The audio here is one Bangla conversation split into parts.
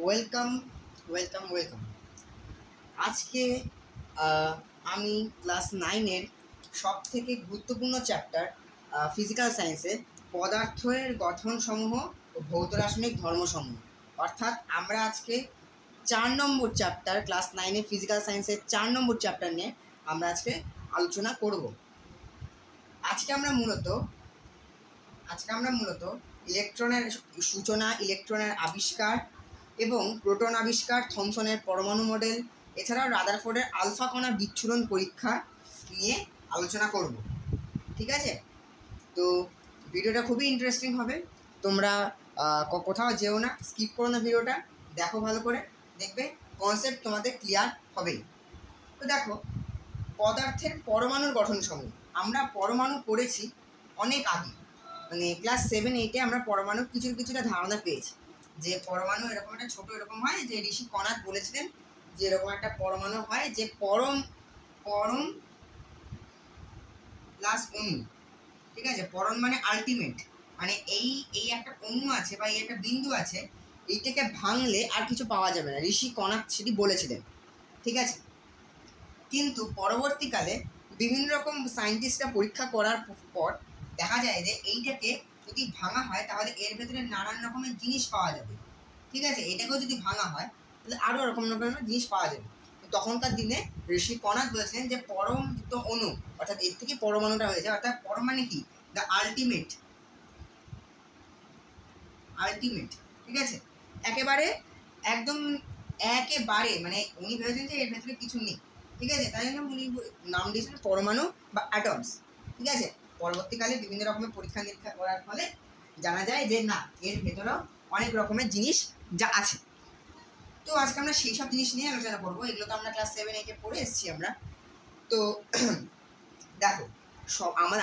Welcome welcome welcome. আজকে আমি ক্লাস 9-এর সবথেকে গুরুত্বপূর্ণ চ্যাপ্টার ফিজিক্যাল সায়েন্সে পদার্থের গঠনসমূহ ও ভৌত রাসায়নিক ধর্মসমূহ, অর্থাৎ আমরা আজকে 4 নম্বর চ্যাপ্টার, ক্লাস 9-এর ফিজিক্যাল সায়েন্সের 4 নম্বর চ্যাপ্টার নিয়ে আমরা আজকে আলোচনা করব। আজকে আমরা মূলত ইলেকট্রনের সূচনা, ইলেকট্রনের আবিষ্কার এবং প্রোটন আবিষ্কার, থমসনের পরমাণু মডেল, এছাড়াও রাদারফোর্ডের আলফা কণা বিচ্ছুরণ পরীক্ষা নিয়ে আলোচনা করব। ঠিক আছে, তো ভিডিওটা খুবই ইন্টারেস্টিং হবে। তোমরা কোথাও যেও না, স্কিপ করো না, ভিডিওটা দেখো, ভালো করে দেখবে, কনসেপ্ট তোমাদের ক্লিয়ার হবেই। তো দেখো, পদার্থের পরমাণুর গঠনসমূহ। আমরা পরমাণু পড়েছি অনেক আগে, মানে ক্লাস 7-8-এ আমরা পরমাণুর কিছুটা ধারণা পেয়েছি যে পরমাণু এরকম একটা ছোট এরকম হয়, যে ঋষি কণাদ বলেছিলেন যে এরকম একটা পরমাণু হয় যে পরম প্লাস অণু। ঠিক আছে, পরম মানে আলটিমেট, মানে এই একটা অণু আছে বা এই একটা বিন্দু আছে, এইটাকে ভাঙলে আর কিছু পাওয়া যাবে না, ঋষি কণাদ সেটি বলেছিলেন। ঠিক আছে, কিন্তু পরবর্তীকালে বিভিন্ন রকম সায়েন্টিস্টরা পরীক্ষা করার পর দেখা যায় যে এইটাকে যদি ভাঙা হয় তাহলে এর ভেতরে নানান রকমের জিনিস পাওয়া যাবে। ঠিক আছে, এটাকেও যদি ভাঙা হয় তাহলে আরও রকমের জিনিস পাওয়া যাবে। তখনকার দিনে ঋষি কণাদ বলেছিলেন যে পরম যুক্ত অণু, অর্থাৎ এর থেকে পরমাণুটা হয়েছে, অর্থাৎ পরম মানে কি, দ্য আলটিমেট। ঠিক আছে, একেবারে মানে উনি ভেবেছেন যে এর ভেতরে কিছু নেই। ঠিক আছে, তাই জন্য উনি নাম দিয়েছেন পরমাণু বা অ্যাটমস। ঠিক আছে, পরবর্তীকালে বিভিন্ন রকমের পরীক্ষা নিরীক্ষা করার ফলে জানা যায় যে না, এর ভেতরেও অনেক রকমের জিনিস যা আছে। তো আজকে আমরা সেই সব জিনিস নিয়ে আলোচনা করবো। এগুলো তো আমরা ক্লাস 7-8-এ পড়ে এসেছি আমরা। তো দেখো,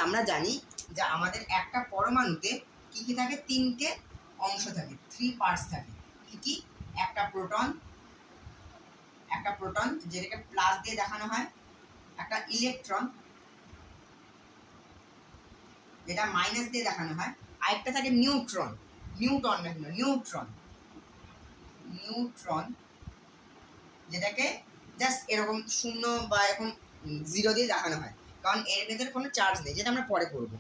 আমরা জানি যে আমাদের একটা পরমাণুতে কি কি থাকে, 3টে অংশ থাকে, 3 পার্টস থাকে। কি কি? একটা প্রোটন যেটাকে প্লাস দিয়ে দেখানো হয়, একটা ইলেকট্রন যেটা মাইনাস দিয়ে দেখানো হয়, আরেকটা থাকে নিউট্রন যেটাকে জাস্ট এরকম 0 বা এরকম 0 দিয়ে দেখানো হয়, কারণ এর ভেতরে কোনো চার্জ নেই, যেটা আমরা পরে করব।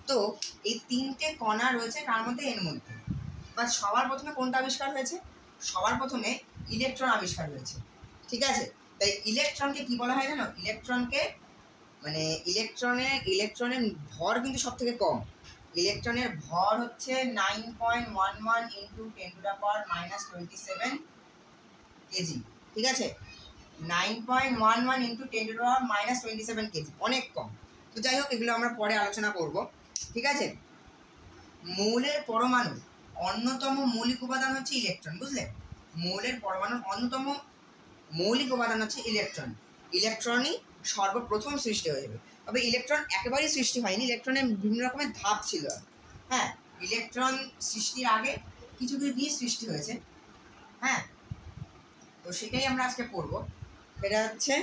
তো এই 3টে কণা রয়েছে কার মধ্যে, এর মধ্যে। বা সবার প্রথমে কোনটা আবিষ্কার হয়েছে? সবার প্রথমে ইলেকট্রন আবিষ্কার হয়েছে। ঠিক আছে, তাই ইলেকট্রনকে কি বলা হয় জানো? ইলেকট্রনকে মানে ইলেকট্রনের ভর কিন্তু সব থেকে কম। ইলেকট্রনের ভর হচ্ছে 9.11 × 10⁻⁻27 কেজি। ঠিক আছে, 9.11 × 10⁻⁻27 কেজি, অনেক কম। তো যাই হোক, এগুলো আমরা পরে আলোচনা করব। ঠিক আছে, মৌলের পরমাণু অন্যতম মৌলিক উপাদান হচ্ছে ইলেকট্রন। বুঝলে, মৌলের পরমাণুর অন্যতম মৌলিক উপাদান হচ্ছে ইলেকট্রন। ইলেকট্রনই সর্বপ্রথম সৃষ্টি হয়ে যাবে। তবে ইলেকট্রন একেবারেই সৃষ্টি হয়নি, ইলেকট্রনের বিভিন্ন রকমের ধাপ ছিল। হ্যাঁ, ইলেকট্রন সৃষ্টির আগে কিছু জিনিস সৃষ্টি হয়েছে। হ্যাঁ, তো সেটাই আমরা আজকে পড়ব। এটা হচ্ছে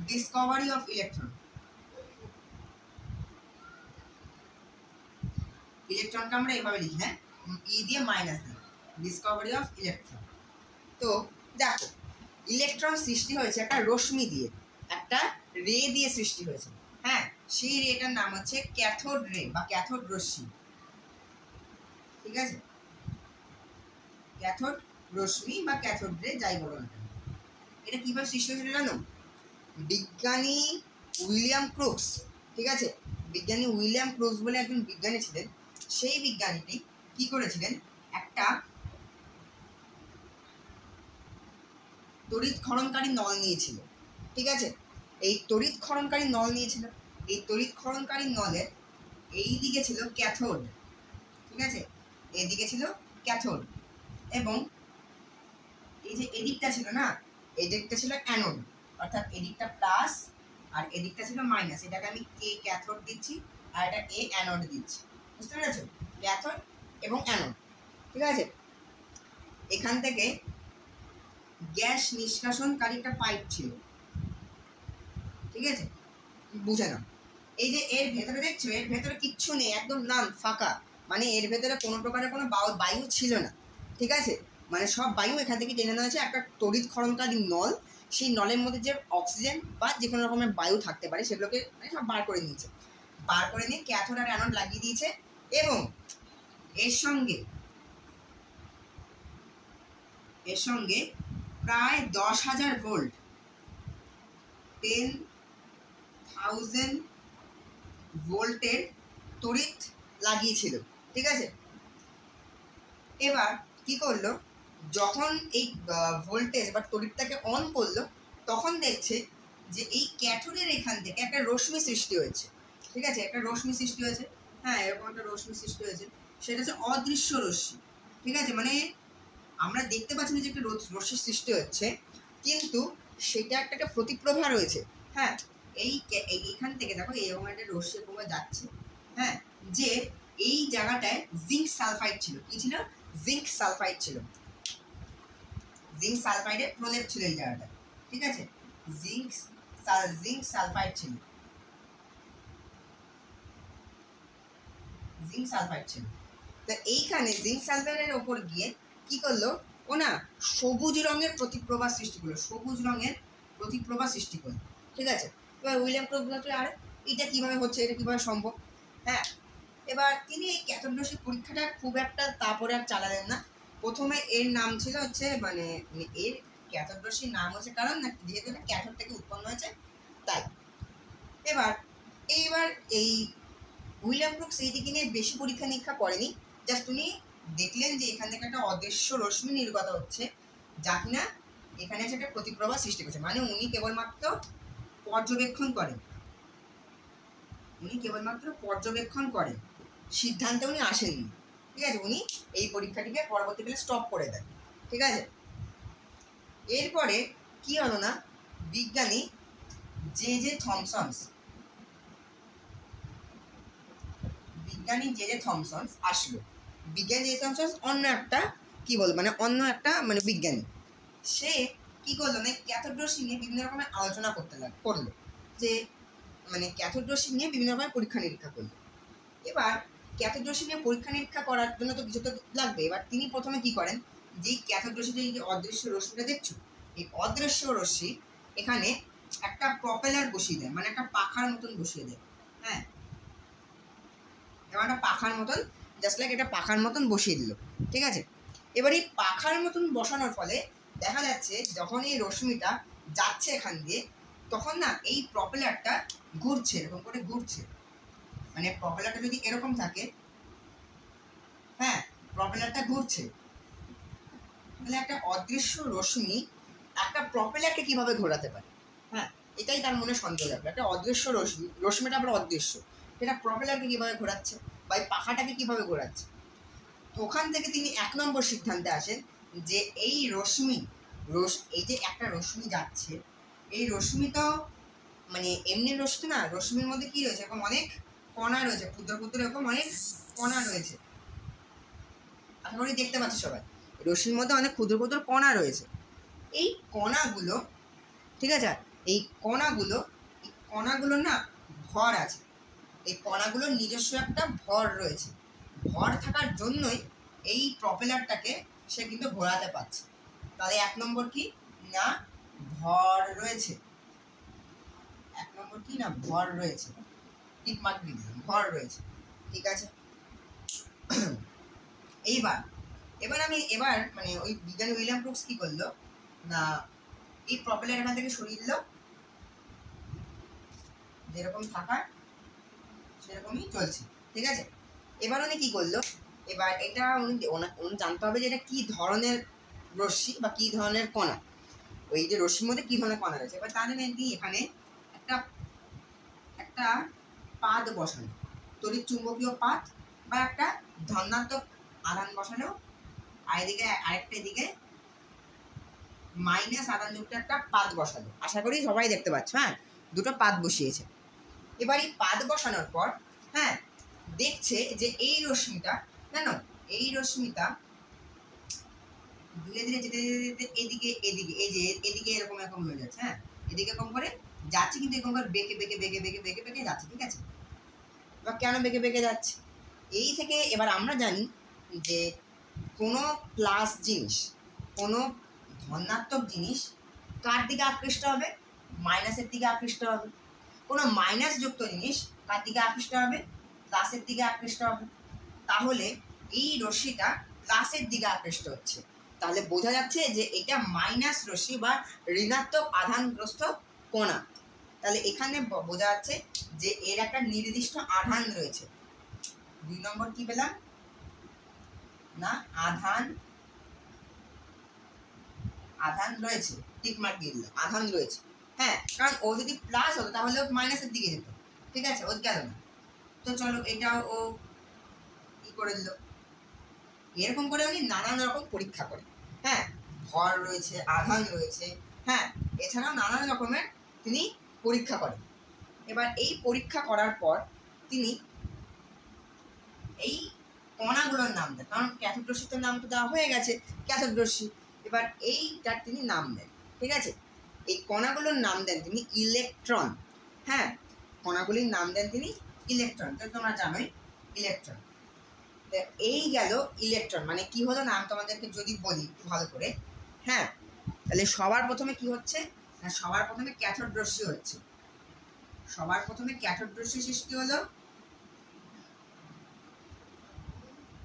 ডিসকভারি অফ ইলেকট্রন। ইলেকট্রনকে আমরা এভাবে লিখি, হ্যাঁ, ই দিয়ে মাইনাস দিই, ডিসকভারি অফ ইলেকট্রন। তো দেখো, ইলেকট্রন সৃষ্টি হয়েছে একটা রশ্মি দিয়ে, একটা রে দিয়ে সৃষ্টি হয়েছে। হ্যাঁ, সেই রেটার নাম হচ্ছে ক্যাথোড রে বা ক্যাথোড রশ্মি। ঠিক আছে, ক্যাথোড রশ্মি বা ক্যাথোড রে, যাই বলো না। এটা কীভাবে সৃষ্টি হয়েছিল জানো? বিজ্ঞানী উইলিয়াম ক্রুক্স। ঠিক আছে, বিজ্ঞানী উইলিয়াম ক্রুক্স বলে একজন বিজ্ঞানী ছিলেন। সেই বিজ্ঞানীটি কি করেছিলেন, একটা তড়িৎ ক্ষরণকারী নল নিয়েছিল। ঠিক আছে, এই তড়িৎ ক্ষরণকারী নলের এই দিকে ছিল ক্যাথোড। ঠিক আছে, এদিকে ছিল ক্যাথোড, এবং এই যে এদিকটা ছিল না, এদিকটা ছিল অ্যানোড, অর্থাৎ এদিকটা প্লাস আর এদিকটা ছিল মাইনাস। এটাকে আমি কে ক্যাথোড দিচ্ছি আর এটা এ অ্যানোড দিচ্ছি। বুঝতে পেরেছো? ক্যাথোড এবং অ্যানোড। ঠিক আছে, এখান থেকে গ্যাস নিষ্কাশনকারী একটা পাইপ ছিল। ঠিক আছে, বুঝে নাও। এই যে এর ভেতরে দেখছো, এর ভেতরে কিচ্ছু নেই, একদম নাল ফাঁকা, মানে এর ভেতরে কোনো প্রকারের কোনো বায়ু ছিল না। ঠিক আছে, মানে সব বায়ু এখান থেকে টেনে নেওয়া হয়েছে একটা তড়িৎ ক্ষরণকারী নল, সেই নলের মধ্যে যে অক্সিজেন বা যে কোনো রকমের বায়ু থাকতে পারে সেগুলোকে মানে সব বার করে নিয়েছে, বার করে নিয়ে ক্যাথোড আর অ্যানোড লাগিয়ে দিয়েছে। এবং এর সঙ্গে প্রায় 10,000 ভোল্ট 10,000 ভোল্টের তড়িৎ লাগিয়েছিল, ঠিক আছে। এবার কি করলো, যখন এই ভোল্টেজ বা তড়িৎটাকে অন করলো তখন দেখছে যে এই ক্যাথোডের এখান থেকে একটা রশ্মি সৃষ্টি হয়েছে, ঠিক আছে, একটা রশ্মি সৃষ্টি হয়েছে। হ্যাঁ, এরকম একটা রশ্মি সৃষ্টি হয়েছে, সেটা হচ্ছে অদৃশ্য রশ্মি, ঠিক আছে। মানে আমরা দেখতে পাচ্ছি না যে একটা রশ্মি সৃষ্টি হচ্ছে, কিন্তু সেটা একটা প্রতিপ্রভা রয়েছে। হ্যাঁ, এইখান থেকে দেখো এরকম একটা রশ্মি প্রভা যাচ্ছে। হ্যাঁ, যে এই জায়গাটায় জিঙ্ক সালফাইড ছিল, কি ছিল, জিঙ্ক সালফাইড ছিল, জিঙ্ক সালফাইডের প্রলেপ ছিল এই জায়গাটা, ঠিক আছে, জিঙ্ক সালফাইড ছিল, জিঙ্ক সালফাইড ছিল। তো এইখানে জিঙ্ক সালফাইডের ওপর গিয়ে কি করলো ও না, সবুজ রঙের প্রতিপ্রভা সৃষ্টি করলো, সবুজ রঙের প্রতিপ্রভা সৃষ্টি করলো, ঠিক আছে। এবার উইলিয়াম ক্রোক বলতে আরে এটা কীভাবে হচ্ছে, এটা কীভাবে সম্ভব। হ্যাঁ, এবার তিনি এই ক্যাথোড রশ্মির পরীক্ষাটা খুব একটা তারপরে আর চালালেন না। প্রথমে এর নাম ছিল হচ্ছে মানে এর ক্যাথোড রশ্মির নাম হচ্ছে কারণ না, যেহেতু এটা ক্যাথোড থেকে উৎপন্ন হয়েছে তাই। এইবার এই উইলিয়াম ক্রোক সেই দিকে নিয়ে বেশি পরীক্ষা নিরীক্ষা করেনি, জাস্ট উনি দেখলেন যে এখান থেকে একটা অদৃশ্য রশ্মি নির্গত হচ্ছে, যা কিনা এখানে এসে একটা প্রতিপ্রভা সৃষ্টি করছে। মানে উনি কেবলমাত্র পর্যবেক্ষণ করেন, সিদ্ধান্তে উনি আসেননি, ঠিক আছে। উনি এই পরীক্ষাটিকে পরবর্তীকালে স্টপ করে দেন, ঠিক আছে। এরপরে কি হলো না, বিজ্ঞানী জে জে থমসন আসলো। বিজ্ঞানী জে থমসন অন্য একটা কি বল মানে অন্য একটা মানে বিজ্ঞানী, সে কি করলো না, ক্যাথোড রশ্মি নিয়ে বিভিন্ন রকমের আলোচনা করলো, যে মানে ক্যাথোড রশ্মি নিয়ে বিভিন্ন রকমের পরীক্ষা নিরীক্ষা করলো। এবার ক্যাথোড রশ্মি নিয়ে পরীক্ষা নিরীক্ষা করার জন্য তো কিছু তো লাগবে। এবার তিনি প্রথমে কি করেন, যে ক্যাথোড রশ্মিটা, এই যে অদৃশ্য রশ্মিটা দেখছো, এই অদৃশ্য রশ্মি এখানে একটা প্রপেলার বসিয়ে দেয়, মানে একটা পাখার মতন বসিয়ে দেয়। হ্যাঁ, এবার একটা পাখার মতন, জাস্ট লাইক এটা পাখার মতন বসিয়ে দিল, ঠিক আছে। এবার এই পাখার মতন বসানোর ফলে দেখা যাচ্ছে যখন এই রশ্মিটা যাচ্ছে এখান দিয়ে, তখন না এই প্রপেলারটা ঘুরছে, এরকম করে ঘুরছে। মানে প্রপেলারটা যদি এরকম থাকে, হ্যাঁ, প্রপেলারটা ঘুরছে, তাহলে একটা অদৃশ্য রশ্মি একটা প্রপেলারকে কিভাবে ঘোরাতে পারে। হ্যাঁ, এটাই তার মনে সন্দেহ লাগলো, একটা অদৃশ্য রশ্মিটা আবার অদৃশ্য, সেটা প্রপেলারকে কিভাবে ঘোরাচ্ছে বা এই পাখাটাকে কিভাবে ঘোরাচ্ছে। তো ওখান থেকে তিনি 1 নম্বর সিদ্ধান্তে আসেন যে এই এই যে একটা রশ্মি যাচ্ছে, এই রশ্মি তো মানে এমনি রশ্মি না, রশ্মির মধ্যে কি রয়েছে, এরকম অনেক কণা রয়েছে, ক্ষুদ্র ক্ষুদ্র এরকম অনেক কণা রয়েছে। আশা করি দেখতে পাচ্ছি সবাই, রশ্মির মধ্যে অনেক ক্ষুদ্র ক্ষুদ্র কণা রয়েছে। এই কণাগুলো, ঠিক আছে, এই কণাগুলো না ভর আছে, এই কণাগুলোর নিজস্ব একটা ভর রয়েছে। ভর থাকার জন্যই এই প্রপেলারটাকে সে কিন্তু ঘোরাতে পারছে। তাহলে 1 নম্বর কি না, ভর রয়েছে। 1 নম্বর কি না, ভর রয়েছে, টিক মার্ক দিয়ে দিলাম, ভর রয়েছে, ঠিক আছে। এবার মানে ওই বিজ্ঞানী উইলিয়াম ক্রোকস কি করলো না, এই প্রপেলার এখান থেকে সরিয়ে দিল, যেরকম থাকার সেরকমই চলছে, ঠিক আছে। এবার উনি কি করলো, এবার এটা উনি জানতে হবে যে এটা কি ধরনের রশ্মি বা কি ধরনের কণা, ওই যে রশ্মির মধ্যে কি ধরনের কণা রয়েছে। এবার তাহলে কি এখানে একটা পাত বসানো, তড়িৎ চুম্বকীয় পাত বা একটা ধনাত্মক আধান বসানো, আর এদিকে আরেকটা দিকে মাইনাস আধানযুক্ত একটা পাত বসালো। আশা করি সবাই দেখতে পাচ্ছ। হ্যাঁ, দুটো পাত বসিয়েছে। এবার এই পাত বসানোর পর হ্যাঁ দেখছে যে এই রশ্মিটা, জানো এই রশ্মিটা ধীরে ধীরে যেতে যেতে এদিকে এই যে এদিকে এরকম এরকম হয়ে যাচ্ছে। হ্যাঁ, এদিকে এরকম করে যাচ্ছে, কিন্তু এরকম করে বেঁকে বেঁকে বেঁকে বেঁকে বেঁকে বেঁকে যাচ্ছে, ঠিক আছে। এবার কেন বেঁকে বেঁকে যাচ্ছে, এই থেকে এবার আমরা জানি যে কোনো প্লাস জিনিস কোনো ধনাত্মক জিনিস কার দিকে আকৃষ্ট হবে? মাইনাসের দিকে আকৃষ্ট হবে। কোনো মাইনাস যুক্ত জিনিস কার দিকে আকৃষ্ট হবে? প্লাসের দিকে আকৃষ্ট হবে। তাহলে এই রশ্মিটা প্লাসের দিকে আকৃষ্ট হচ্ছে, তাহলে বোঝা যাচ্ছে যে এটা মাইনাস রশ্মি বা ঋণাত্মক আধানগ্রস্ত কণা। তাহলে এখানে বোঝা যাচ্ছে যে এর একটা নির্দিষ্ট আধান রয়েছে। 2 নম্বর কি পেলাম না, আধান রয়েছে, টিক মার্ক দিয়ে দিলাম, আধান রয়েছে। হ্যাঁ, কারণ ও যদি প্লাস হতো তাহলে ও মাইনাসের দিকে যেত, ঠিক আছে, ও গেল না। তো চলো এটাও ও কি করে দিল। এরকম করে উনি নানান রকম পরীক্ষা করে। হ্যাঁ, ভর রয়েছে, আধান রয়েছে, হ্যাঁ, এছাড়াও নানান রকমের তিনি পরীক্ষা করেন। এবার এই পরীক্ষা করার পর তিনি এই কণাগুলোর নাম দেন, কারণ ক্যাথোড রশ্মির নাম তো দেওয়া হয়ে গেছে, ক্যাথোড রশ্মি। এবার এইটার তিনি নাম দেন, ঠিক আছে। এই কণাগুলোর নাম দেন তিনি ইলেকট্রন। হ্যাঁ, কণাগুলির নাম দেন তিনি ইলেকট্রন। তো তোমরা জানোই ইলেকট্রন। এই গেল ইলেকট্রন, মানে কি হলো নাম তোমাদেরকে যদি বলি ভালো করে। হ্যাঁ, তাহলে সবার প্রথমে কি হচ্ছে না, সবার প্রথমে ক্যাথোড রশ্মি হচ্ছে। সবার প্রথমে ক্যাথোড রশ্মি সৃষ্টি হলো।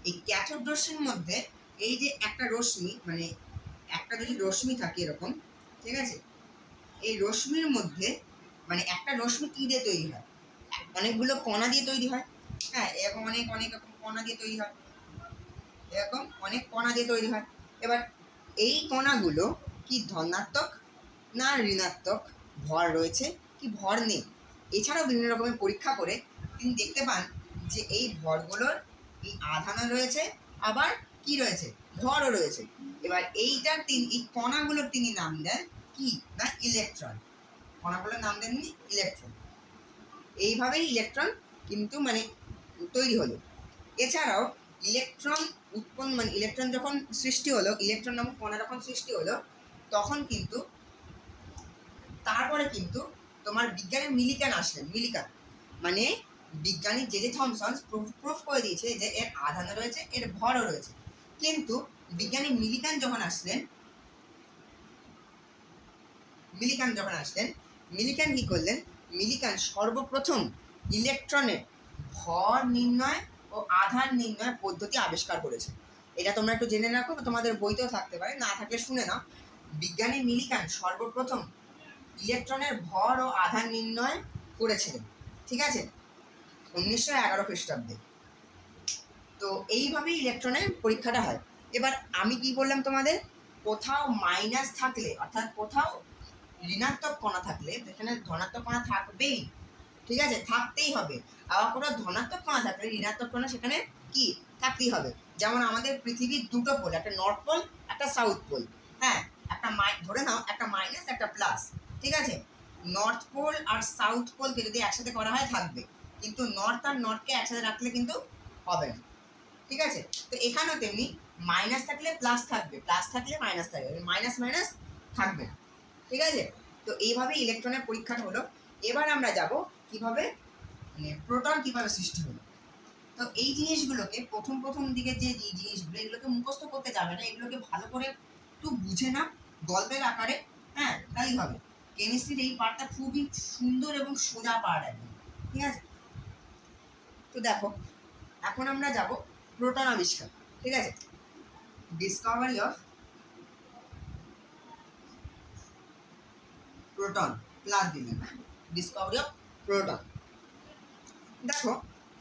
এই ক্যাথোড রশ্মির মধ্যে এই যে একটা রশ্মি, মানে একটা যদি রশ্মি থাকে এরকম, ঠিক আছে, এই রশ্মির মধ্যে মানে একটা রশ্মি কি দিয়ে তৈরি হয়? অনেকগুলো কণা দিয়ে তৈরি হয়। হ্যাঁ, এরকম অনেক অনেক রকম কণা দিয়ে তৈরি হয়, এরকম অনেক কণা দিয়ে তৈরি হয়। এবার এই কণাগুলো কি ধনাত্মক না ঋণাত্মক, ভর রয়েছে কি ভর নেই, এছাড়াও বিভিন্ন রকমের পরীক্ষা করে তিনি দেখতে পান যে এই ভরগুলোর এই আধানও রয়েছে, আবার কি রয়েছে, ভরও রয়েছে। এবার এইটার তিনি এই কণাগুলোর তিনি নাম দেন কি না ইলেকট্রন। কণাগুলোর নাম দেননি ইলেকট্রন। এইভাবেই ইলেকট্রন কিন্তু মানে তৈরি হলো। এছাড়াও ইলেকট্রন উৎপন্ন, মানে ইলেকট্রন যখন সৃষ্টি হলো, ইলেকট্রন নামক কণা যখন সৃষ্টি হলো, তখন কিন্তু তারপরে কিন্তু তোমার বিজ্ঞানী মিলিকান আসলেন। মিলিকান মানে বিজ্ঞানী জে জে থমসন প্রুফ করে দিয়েছে যে এর আধান রয়েছে, এর ভরও রয়েছে। কিন্তু বিজ্ঞানী মিলিকান যখন আসলেন, মিলিকান কি করলেন, মিলিকান সর্বপ্রথম ইলেকট্রনের ভর নির্ণয় ও আধান নির্ণয় পদ্ধতি আবিষ্কার করেছে। এটা তোমরা একটু জেনে রাখো, তোমাদের বইতেও থাকতে পারে, না থাকলে শুনে নাও। বিজ্ঞানী মিলিকান সর্বপ্রথম ইলেকট্রনের ভর ও আধান নির্ণয় করেছিলেন, ঠিক আছে, 1911 খ্রিস্টাব্দে। তো এইভাবেই ইলেকট্রনের পরীক্ষাটা হয়। এবার আমি কি বললাম তোমাদের, কোথাও মাইনাস থাকলে, অর্থাৎ কোথাও ঋণাত্মক কণা থাকলে সেখানে ধনাত্মক কণা থাকবেই, ঠিক আছে, থাকতেই হবে। আবার কোনো ধনাত্মক কণা থাকলে ঋণাত্মক কণা সেখানে কি থাকতেই হবে। যেমন আমাদের পৃথিবীর দুটো পোল, একটা নর্থ পোল, একটা সাউথ পোল। হ্যাঁ, একটা ধরে নাও একটা মাইনাস একটা প্লাস, ঠিক আছে। নর্থ পোল আর সাউথ পোলকে যদি একসাথে করা হয় থাকবে, কিন্তু নর্থ আর নর্থকে একসাথে রাখলে কিন্তু হবে না, ঠিক আছে। তো এখানেও তেমনি মাইনাস থাকলে প্লাস থাকবে, প্লাস থাকলে মাইনাস থাকবে, মাইনাস মাইনাস থাকবে না, ঠিক আছে। তো এইভাবে ইলেকট্রনের পরীক্ষাটা হলো। এবার আমরা যাব কিভাবে মানে প্রোটন কিভাবে সৃষ্টি হলো। তো এই জিনিসগুলোকে প্রথম দিকে যে জিনিসগুলো, এগুলোকে মুখস্থ করতে যাবে না, এগুলোকে ভালো করে একটু বুঝে না গল্পের আকারে। হ্যাঁ, তাই হবে। কেমিস্ট্রির এই পার্টটা খুবই সুন্দর এবং সোজা পার্ট একদম, ঠিক আছে। তো দেখো এখন আমরা যাব প্রোটন আবিষ্কার, ঠিক আছে, ডিসকভারি অফ প্রোটন, প্লাস দিলেন, ডিসকভারি অফ প্রোটন। দেখো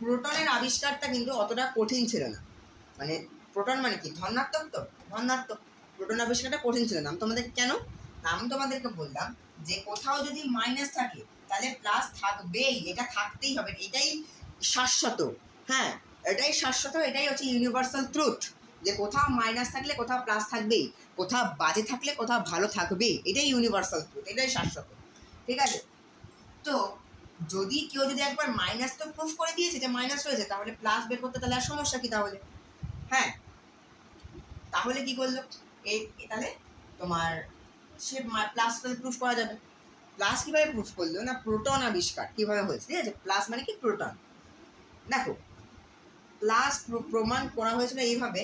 প্রোটনের আবিষ্কারটা কিন্তু অতটা কঠিন ছিল না, মানে প্রোটন মানে কি ধনাত্মক, তো ধনাত্মক প্রোটন আবিষ্কারটা কঠিন ছিল না। আমি তোমাদেরকে বললাম যে কোথাও যদি মাইনাস থাকে তাহলে প্লাস থাকবেই, এটা থাকতেই হবে, এটাই শাশ্বত। হ্যাঁ, এটাই শাশ্বত, এটাই হচ্ছে ইউনিভার্সাল ট্রুথ, যে কোথাও মাইনাস থাকলে কোথাও প্লাস থাকবেই, কোথাও বাজে থাকলে কোথাও ভালো থাকবেই, এটাই ইউনিভার্সাল ট্রুথ, এটাই শাশ্বত, ঠিক আছে। তো যদি কেউ যদি একবার মাইনাস তো প্রুফ করে দিয়েছে যে মাইনাস রয়েছে, তাহলে প্লাস বের করতে তাহলে আর সমস্যা কি তাহলে? হ্যাঁ, তাহলে কি করলো এই তাহলে তোমার সে প্লাস প্রুফ করা যাবে। প্লাস কীভাবে প্রুফ করলো না, প্রোটন আবিষ্কার কীভাবে হয়েছে, ঠিক আছে। প্লাস মানে কি প্রোটন। দেখো প্লাস প্রমাণ করা হয়েছিল এইভাবে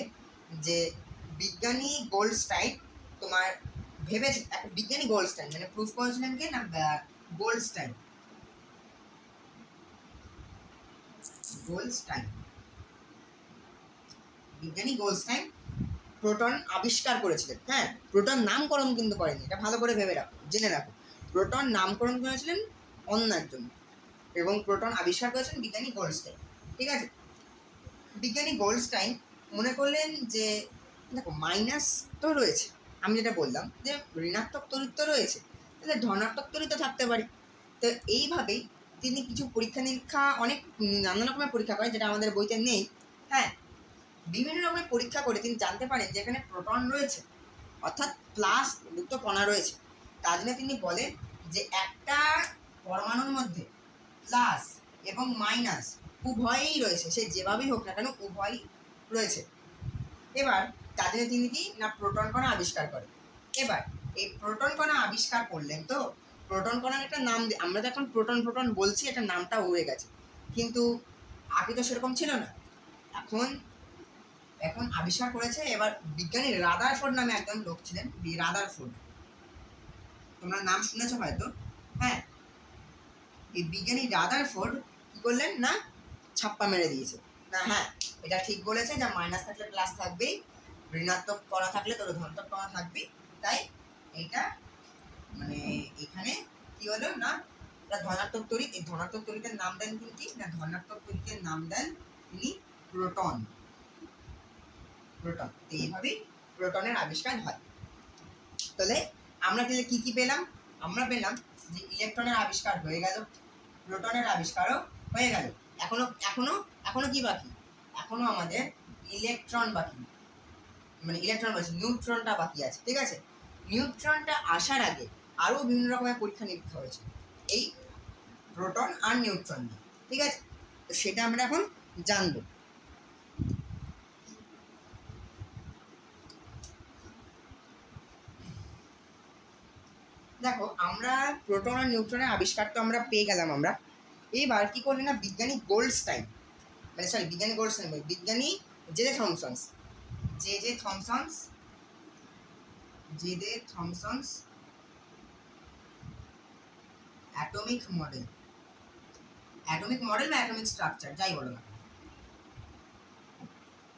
যে বিজ্ঞানী গোল্ডস্টাইন তোমার ভেবেছে একটা বিজ্ঞানী গোল্ডস্টাইন, মানে প্রুফ করেছিলেন কে না গোল্ডস্টাইন। বিজ্ঞানী গোল্ডস্টাইন প্রোটন আবিষ্কার করেছিলেন। হ্যাঁ, প্রোটন নামকরণ কিন্তু করেনি, এটা ভালো করে ভেবে রাখো, জেনে রাখো। প্রোটন নামকরণ করেছিলেন অন্য একজন, এবং প্রোটন আবিষ্কার করেছিলেন বিজ্ঞানী গোল্ডস্টাইন। ঠিক আছে, বিজ্ঞানী গোল্ডস্টাইন মনে করলেন যে দেখো মাইনাস তো রয়েছে, আমি যেটা বললাম যে ঋণাত্মক তড়িৎ তো রয়েছে, তাহলে ধনাত্মক তড়িৎ থাকতে পারে। তো এইভাবেই তিনি কিছু পরীক্ষা নিরীক্ষা, অনেক নানা রকমের পরীক্ষা করে যেটা আমাদের বইতে নেই। হ্যাঁ, বিভিন্ন রকমের পরীক্ষা করে তিনি জানতে পারেন যে এখানে প্রোটন রয়েছে, অর্থাৎ প্লাস যুক্ত কণা রয়েছে। তার জন্য তিনি বলেন যে একটা পরমাণুর মধ্যে প্লাস এবং মাইনাস উভয়ই রয়েছে, সে যেভাবেই হোক না কেন উভয়ই রয়েছে। এবার তার জন্য তিনি কি না প্রোটন কণা আবিষ্কার করে। এবার এই প্রোটন কণা আবিষ্কার করলেন, তো প্রোটন কণার একটা নাম, আমরা তো এখন প্রোটন প্রোটন বলছি, এটা নামটা উড়ে গেছে, কিন্তু আগে তো সেরকম ছিল না। এখন আবিষ্কার করেছে। এবার বিজ্ঞানী রাদারফোর্ড নামে একজন লোক ছিলেন, রাদারফোর্ড, তোমরা নাম শুনেছো হয়তো। হ্যাঁ, এই বিজ্ঞানী রাদারফোর্ড কি করলেন না ছাপ্পা মেরে দিয়েছে না, হ্যাঁ এটা ঠিক বলেছে যে মাইনাস থাকলে প্লাস থাকবেই, ঋণাত্মক কণা থাকলে তোর ধনাত্মক কণা থাকবেই। তাই এইটা মানে এখানে কি হলো না ধনাত্মক তড়িৎ, এই ধনাত্মক তড়িতের নাম দেন তিনি কি না ধনাত্মক তড়িতের নাম দেন তিনি প্রোটন। এইভাবেই প্রোটনের আবিষ্কার হয়। তাহলে আমরা তাহলে কি কি পেলাম? আমরা পেলাম যে ইলেকট্রনের আবিষ্কার হয়ে গেল, প্রোটনের আবিষ্কারও হয়ে গেল। এখনো এখনো এখনো কি বাকি? এখনো আমাদের ইলেকট্রন বাকি, মানে ইলেকট্রন বলছি নিউট্রনটা বাকি আছে। ঠিক আছে, নিউট্রনটা আসার আগে আরও বিভিন্ন রকমের পরীক্ষা নিরীক্ষা হয়েছে এই প্রোটন আর নিউট্রন নিয়ে। ঠিক আছে, তো সেটা আমরা এখন জানবো। দেখো, আমরা প্রোটন আর নিউট্রনের আবিষ্কার তো আমরা পেয়ে গেলাম। আমরা এবার কি করলেন না বিজ্ঞানী গোল্ডস্টাইন, মানে সরি বিজ্ঞানী গোল্ডস্টাইন বিজ্ঞানী জে জে থমসন্স অ্যাটমিক মডেল বা অ্যাটমিক স্ট্রাকচার, যাই বলো না,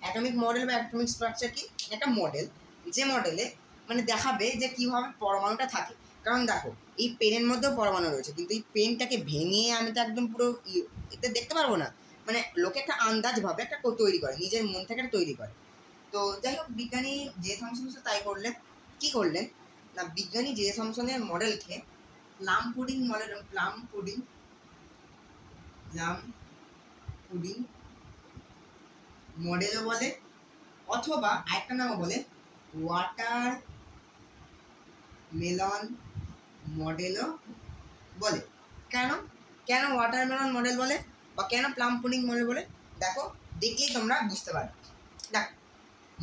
অ্যাটমিক মডেল বা অ্যাটমিক স্ট্রাকচার কি একটা মডেল, যে মডেলে মানে দেখাবে যে কীভাবে পরমাণুটা থাকে। কারণ দেখো এই পেনের মধ্যেও পরমাণু রয়েছে, কিন্তু এই পেনটাকে ভেঙে আমি তো একদম পুরো এটা দেখতে পারবো না, মানে লোকে একটা আন্দাজভাবে একটা তৈরি করে, নিজের মন থেকে একটা তৈরি করে। তো যাই হোক, বিজ্ঞানী জে থমসন তাই করলেন। কি করলেন না বিজ্ঞানী জে থমসনের মডেলকে প্লাম পুডিং মডেলও বলে, অথবা একটা নামও বলে ওয়াটার মেলন মডেলও বলে। কেন ওয়াটারমেলন মডেল বলে বা কেন প্লাম পুডিং মডেল বলে, দেখো দেখলেই তোমরা বুঝতে পারবে। দেখো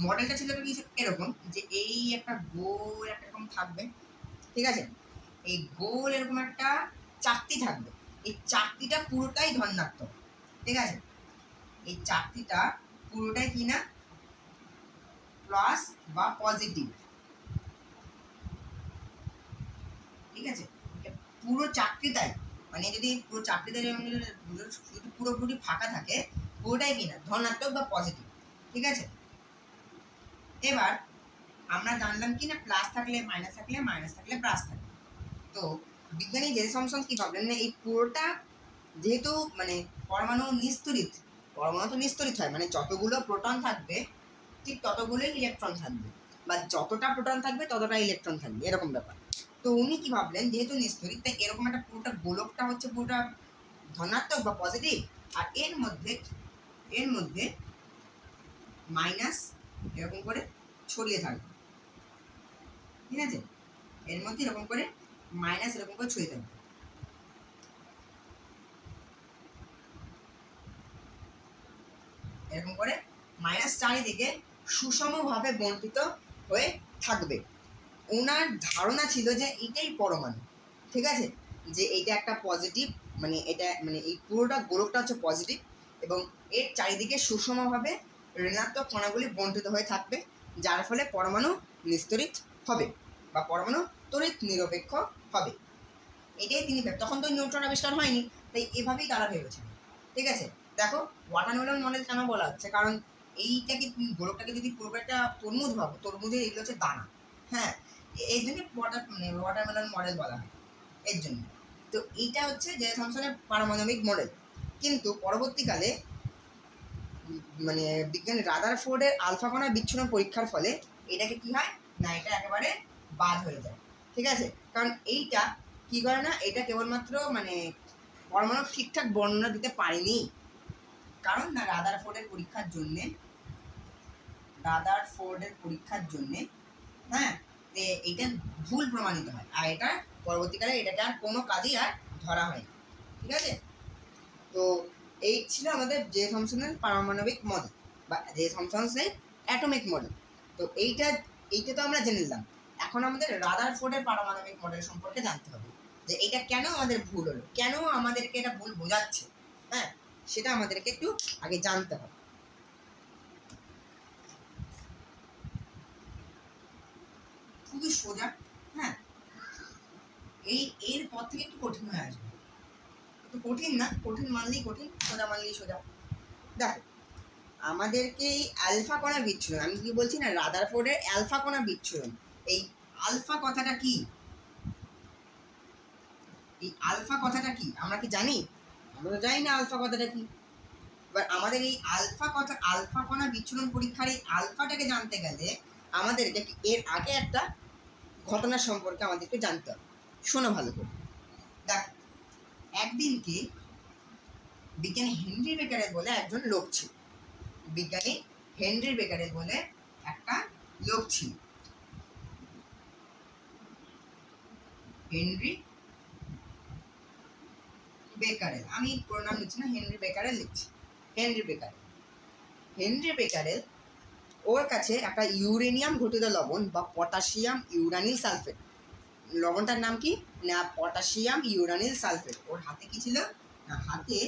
মডেলটা ছিল কি এরকম, যে এই একটা গোল এরকম থাকবে। ঠিক আছে, এই গোল এরকম একটা চাকতি থাকবে, এই চাকতিটা পুরোটাই ধনাত্মক। ঠিক আছে, এই চাকতিটা পুরোটাই কি না প্লাস বা পজিটিভ। ঠিক আছে, পুরো চাকতিটাই, মানে যদি পুরো চাকতিটা যদি পুরোপুরি ফাঁকা থাকে পুরোটাই কি না ধনাত্মক বা পজিটিভ। ঠিক আছে, এবার আমরা জানলাম কি না প্লাস থাকলে মাইনাস থাকলে, মাইনাস থাকলে প্লাস থাকে। তো বিজ্ঞানী জে থমসন কি ভাবলেন না এই পুরোটা যেহেতু মানে পরমাণু তো নিস্তড়িত হয়, মানে যতগুলো প্রোটন থাকবে ঠিক ততগুলোই ইলেকট্রন থাকবে, বা যতটা প্রোটন থাকবে ততটা ইলেকট্রন থাকবে, এরকম ব্যাপার। তো উনি কি ভাবলেন যেহেতু নিস্তড়িত, তাই এরকম একটা পুরোটা গোলকটা হচ্ছে পুরোটা ধনাত্মক বা পজিটিভ, আর এর মধ্যে মাইনাস এরকম করে ছড়িয়ে থাকবে। ঠিক আছে, এর মধ্যে এরকম করে মাইনাস এরকম করে ছড়িয়ে থাকবে। এরকম করে মাইনাস চারিদিকে সুষমভাবে বণ্টিত হয়ে থাকবে। ওনার ধারণা ছিল যে এটাই পরমাণু। ঠিক আছে, যে এটা একটা পজিটিভ, মানে এটা মানে এই পুরোটা গোলকটা হচ্ছে পজিটিভ, এবং এর চারিদিকে সুষমভাবে ঋণাত্মক কণাগুলি বণ্টিত হয়ে থাকবে, যার ফলে পরমাণু নিস্তড়িত হবে বা পরমাণু তড়িৎ নিরপেক্ষ হবে। এটাই তিনি তখন তো নিউট্রন আবিষ্কার হয়নি, তাই এভাবেই তারা ভেবেছিল। ঠিক আছে, দেখো ওয়াটারমেলন মডেল কেন বলা হচ্ছে, কারণ এইটাকে গোলকটাকে যদি পুরো একটা তরমুজ ভাবো, তরমুজের এগুলো হচ্ছে দানা, হ্যাঁ, এই জন্য ওয়াটারমেলন মডেল বলা হয় এর জন্য। তো এইটা হচ্ছে জে থমসনের পারমাণবিক মডেল। কিন্তু পরবর্তীকালে মানে বিজ্ঞানী রাদারফোর্ডের আলফা কণা বিচ্ছুরণ পরীক্ষার ফলে এটাকে কি হয় না, এটা একেবারে বাদ হয়ে যায়। ঠিক আছে, কারণ এইটা কি করে না, এটা কেবলমাত্র মানে পরমাণু ঠিকঠাক বর্ণনা দিতে পারেনি, কারণ না রাদারফোর্ডের পরীক্ষার জন্যে হ্যাঁ এইটা ভুল প্রমাণিত হয়, আর এটা পরবর্তীকালে এটাকে আর কোনো কাজেই আর ধরা হয়। ঠিক আছে, তো এই ছিল আমাদের জে থমসনের পারমাণবিক মডেল বা জে থমসনের অ্যাটমিক মডেল। তো এইটা তো আমরা জেনে নিলাম। এখন আমাদের রাদারফোর্ডের পারমাণবিক মডেল সম্পর্কে জানতে হবে, যে এটা কেন আমাদের ভুল হলো, কেন আমাদেরকে এটা ভুল বোঝাচ্ছে, হ্যাঁ সেটা আমাদেরকে একটু আগে জানতে হবে। খুবই সোজা, হ্যাঁ এর পর থেকে একটু কঠিন হয়ে আসবে, একটু কঠিন না, কঠিন মানলেই কঠিন, সোজা মানলেই সোজা। দেখো আমাদেরকে এই আলফা কণা বিচ্ছুরণ, আমি কি বলছি না রাদারফোর্ডের আলফা কণা বিচ্ছুরণ, এই আলফা কথাটা কি, এই আলফা কথাটা কি আমরা কি জানি? আমরা তো জানি না আলফা কথাটা কি। এবার আমাদের এই আলফা কণা বিচ্ছুরণ পরীক্ষার এই আলফাটাকে জানতে গেলে আমাদেরকে এর আগে একটা ঘটনা সম্পর্কে আমাদেরকে জানতে হবে। শোনো ভালো করে, দেখ একদিনকে বিজ্ঞানী হেনরি বেকারেল বলে একজন লোক ছিল, বিজ্ঞানী হেনরি বেকারেল বলে একটা লোক ছিল, হেনরি বেকারেল, আমি পুরো নাম লিখছি না, হেনরি বেকারেল লিখছি। হেনরি বেকারেল ওর কাছে একটা ইউরেনিয়াম ঘটিত লবণ বা পটাশিয়াম ইউরানিল সালফেট, লবণটার নাম কি না পটাশিয়াম ইউরানিল সালফেট, ওর হাতে কি ছিল না, হাতে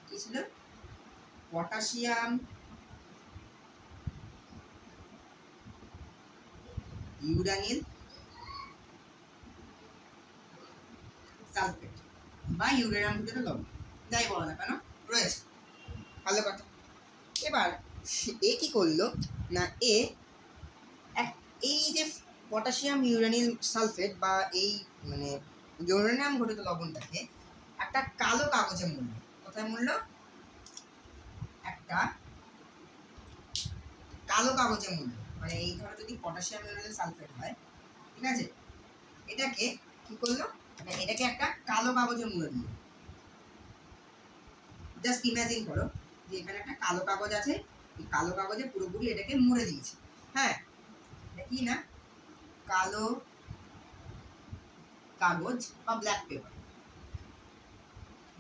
কি ছিল পটাশিয়াম ইউরানিল সালফেট বা ইউরেনিয়াম ঘটিত লবণ, যাই বলো না কেন রয়েছে, ভালো কথা। এবার এ কি করলো না, এই যে পটাশিয়াম ইউরানিল সালফেট বা এই মানে ইউরেনিয়াম ঘটিত লবণটাকে একটা কালো কাগজে মূল্য, কোথায় মূল্য, একটা কালো কাগজে মূল্য, মানে এই ধরো যদি পটাশিয়াম ইউরানিল সালফেট হয়, ঠিক আছে, এটাকে কি করলো, এটাকে একটা কালো কাগজে মুড়ে দিল। জাস্ট ইমাজিন করো যে এখানে একটা কালো কাগজ আছে, এই কালো কাগজে পুরোপুরি এটাকে মুড়ে দিয়েছে, হ্যাঁ এটা কি না কালো কাগজ বা ব্ল্যাক পেপার,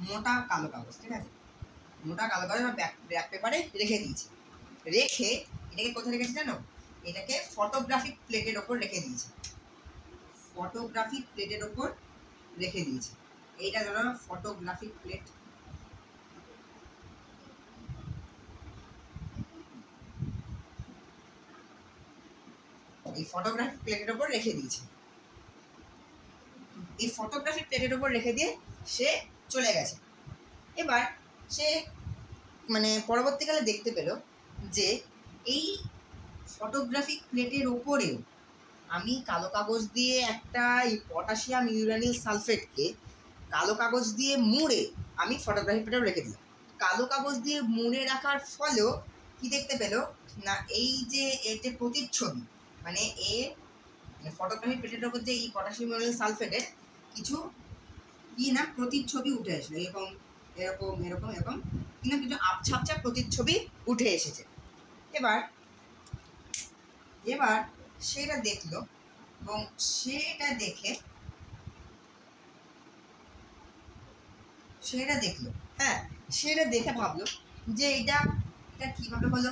মোটা কালো কাগজ, ঠিক আছে, মোটা কালো কাগজ বা ব্ল্যাক পেপারে রেখে দিয়েছে। রেখে এটাকে কোথায় রেখেছে জানো, এটাকে ফটোগ্রাফিক প্লেটের ওপর রেখে দিয়েছে, ফটোগ্রাফিক প্লেটের ওপর রেখে দিয়েছে। এইটা ধরো ফটোগ্রাফিক প্লেট, এই ফটোগ্রাফিক প্লেটের ওপর রেখে দিয়েছে। এই ফটোগ্রাফিক প্লেটের ওপর রেখে দিয়ে সে চলে গেছে। এবার সে মানে পরবর্তীকালে দেখতে পেল যে এই ফটোগ্রাফিক প্লেটের ওপরেও আমি কালো কাগজ দিয়ে একটা এই পটাশিয়াম ইউরানিল সালফেটকে কালো কাগজ দিয়ে মুড়ে আমি ফটোগ্রাফিক প্লেটেও রেখে দিলাম। কালো কাগজ দিয়ে মুড়ে রাখার ফলেও কি দেখতে পেল না, এই যে এর যে প্রতিচ্ছবি মানে ফটোগ্রাফিক প্লেটের ওপর যে এই পটাশিয়াম ইউরানিল সালফেটের কিছু কি না প্রতিচ্ছবি উঠে আসলো, এরকম এরকম এরকম এরকম কিন্তু কিছু আবছা আবছা প্রতিচ্ছবি উঠে এসেছে। এবার সেটা দেখলো এবং সেটা দেখে ভাবলো যে এটা কিভাবে হলো,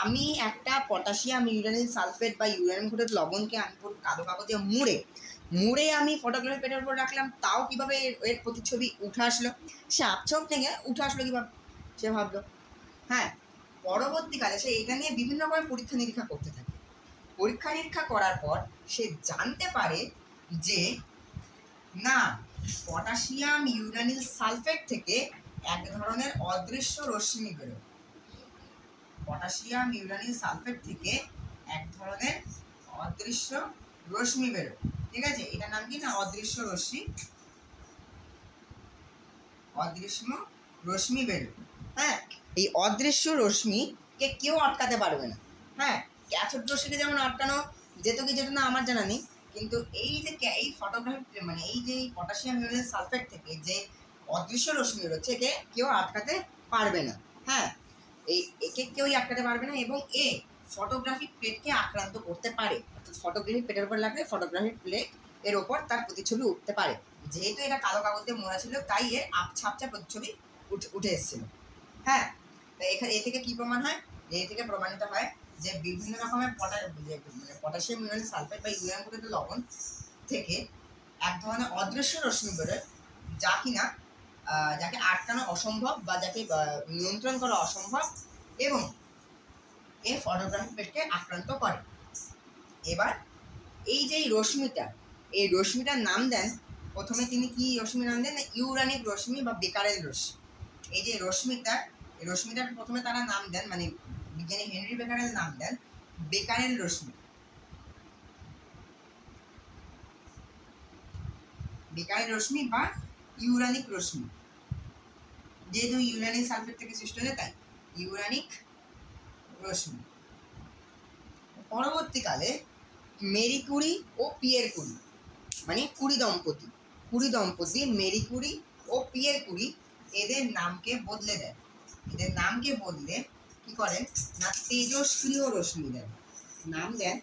আমি একটা পটাশিয়াম ইউরানিল সালফেট বা ইউরেনিয়াম ঘটিত লবণকে আমি পুরো কালো কাগজে মুড়ে আমি ফটোগ্রাফি প্লেটের উপর রাখলাম, তাও কীভাবে এর প্রতিচ্ছবি উঠে আসলো, সে আপচক থেকে উঠে আসলো কীভাবে সে ভাবলো। হ্যাঁ পরবর্তীকালে সে এটা নিয়ে বিভিন্ন রকমের পরীক্ষা নিরীক্ষা করতে থাকে, পরীক্ষা নিরীক্ষা করার পর সে জানতে পারে যে না, পটাশিয়াম ইউরানিল সালফেট থেকে এক ধরনের অদৃশ্য রশ্মি বেরোয়। পটাশিয়াম ইউরানিল সালফেট থেকে এক ধরনের অদৃশ্য রশ্মি বেরোয়, ঠিক আছে? এটার নাম কি না, অদৃশ্য রশ্মি, অদৃশ্য রশ্মি বেরোয়। হ্যাঁ, এই অদৃশ্য রশ্মিকে কেউ আটকাতে পারবে না। হ্যাঁ, ক্যাথোড রশ্মিকে যেমন আটকানো যেত কি যেত না আমার জানা নেই, কিন্তু এই যে এই ফটোগ্রাফি মানে এই যে পটাশিয়াম ইউরানিল সালফেট থেকে যে অদৃশ্য রশ্মি বেরোচ্ছে একে কেউ আটকাতে পারবে না। হ্যাঁ, একে কেউই আটকাতে পারবে না এবং এ ফটোগ্রাফিক প্লেটকে আক্রান্ত করতে পারে। অর্থাৎ ফটোগ্রাফিক প্লেটের উপর লাগলে ফটোগ্রাফিক প্লেট এর ওপর তার প্রতিছবি উঠতে পারে। যেহেতু এটা কালো কাগজে মোড়া ছিল তাই এর আবছা প্রতিছবি উঠে এসেছিল। হ্যাঁ, এখানে এ থেকে কি প্রমাণ হয়? এ থেকে প্রমাণিত হয় যে বিভিন্ন রকমের পটাশিয়াম ইউরানিল সালফেট বা ইউরানিক লবণ থেকে এক ধরনের অদৃশ্য রশ্মি বেরোয় যা কিনা যাকে আটকানো অসম্ভব বা যাকে নিয়ন্ত্রণ করা অসম্ভব এবং এই ফটোগ্রাফিক প্লেটকে আক্রান্ত করে। এবার এই যে রশ্মিটা, এই রশ্মিটার নাম দেন প্রথমে তিনি কি রশ্মি নাম দেন? ইউরানিক রশ্মি বা বেকারেল রশ্মি। এই যে রশ্মিটার প্রথমে তারা নাম দেন, মানে বিজ্ঞানী হেনরি বেকারেল নাম দেন বেকারেল রশ্মি। বেকারেল রশ্মি বা ইউরানিক রশ্মি, যেহেতু ইউরানিক সালফেট থেকে সৃষ্টি হয়েছে তাই ইউরানিক রশ্মি। পরবর্তীকালে মেরি কুরি ও পিয়ের কুরি, মানে কুরি দম্পতি মেরি কুরি ও পিয়ের কুরি এদের নামকে বদলে দেন। এদের নামকে বদলে কি করেন না তেজস্ক্রিয় রশ্মি দেন, নাম দেন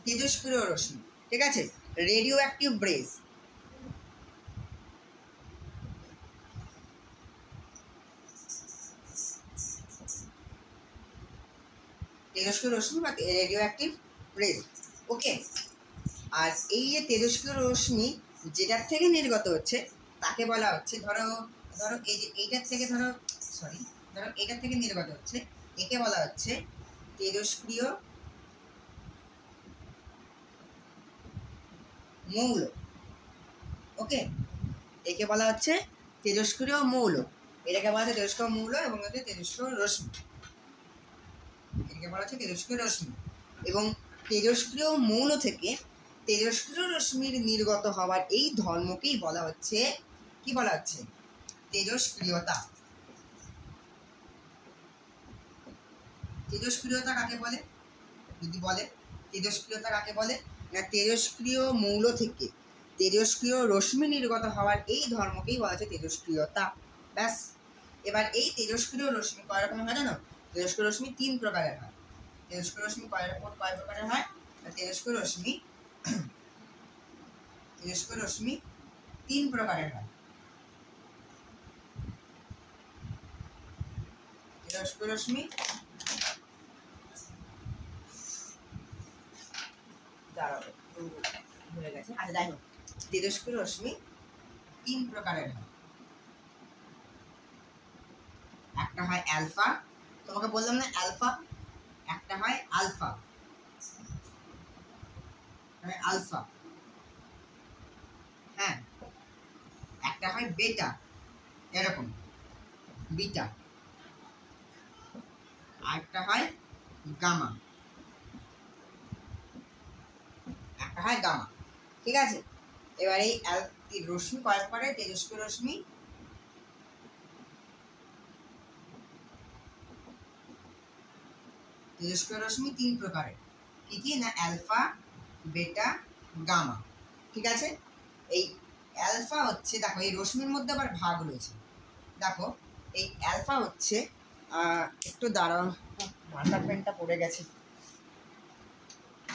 তেজস্ক্রিয় রশ্মি, ঠিক আছে? Radio active ব্রেজ। তেজস্ক্রিয় রশ্মি বা রেডিও অ্যাক্টিভ রেজ, ওকে। আর এই যে তেজস্ক্রিয় রশ্মি যেটার থেকে নির্গত হচ্ছে তাকে বলা হচ্ছে, ধরো এই যে এইটার থেকে ধরো এইটার থেকে নির্গত হচ্ছে, একে বলা হচ্ছে তেজস্ক্রিয় মৌল, ওকে। একে বলা হচ্ছে তেজস্ক্রিয় মৌল, এটাকে বলা হচ্ছে তেজস্ক্রিয় মৌল এবং হচ্ছে তেজস্ক্রিয় রশ্মি, এটাকে বলা হচ্ছে তেজস্ক্রিয় রশ্মি। এবং তেজস্ক্রিয় মৌল থেকে তেজস্ক্রিয় রশ্মির নির্গত হওয়ার এই ধর্মকেই বলা হচ্ছে, কি বলা হচ্ছে? তেজস্ক্রিয়তা। তেজস্ক্রিয়তা কাকে বলে? যদি বলে তেজস্ক্রিয়তা কাকে বলে না, তেজস্ক্রিয় মৌল থেকে তেজস্ক্রিয় রশ্মি নির্গত হওয়ার এই ধর্মকেই বলা হচ্ছে তেজস্ক্রিয়তা। ব্যাস। এবার এই তেজস্ক্রিয় রশ্মি কয় রকমের হয় জানো? তেজস্ক্রিয় রশ্মি 3 প্রকারের হয়। তেজস্ক্রিয় রশ্মি কয় প্রকারের হয়? তেজস্ক্রিয় রশ্মি 3 প্রকারের হয়। তেজস্ক্রিয় রশ্মি ভুলে গেছে, আচ্ছা যাই হোক, তেজস্ক্রিয় রশ্মি 3 প্রকারের হয়। একটা হয় অ্যালফা, তোমাকে বললাম না অ্যালফা, একটা হয় আলফা, হ্যাঁ, একটা হয় বেটা, এরকম বিটা, আরেকটা হয় গামা, একটা হয় গামা, ঠিক আছে? এবার এই রশ্মি কয় প্রকারের? তেজস্ক্রিয় রশ্মি তেজস্ক্রিয় রশ্মি 3 প্রকারের। কি কি না? অ্যালফা, বেটা, গামা, ঠিক আছে? এই অ্যালফা হচ্ছে, দেখো এই রশ্মির মধ্যে আবার ভাগ রয়েছে। দেখো এই অ্যালফা হচ্ছে, একটু দাঁড়াও, মার্কার পেনটা পড়ে গেছে।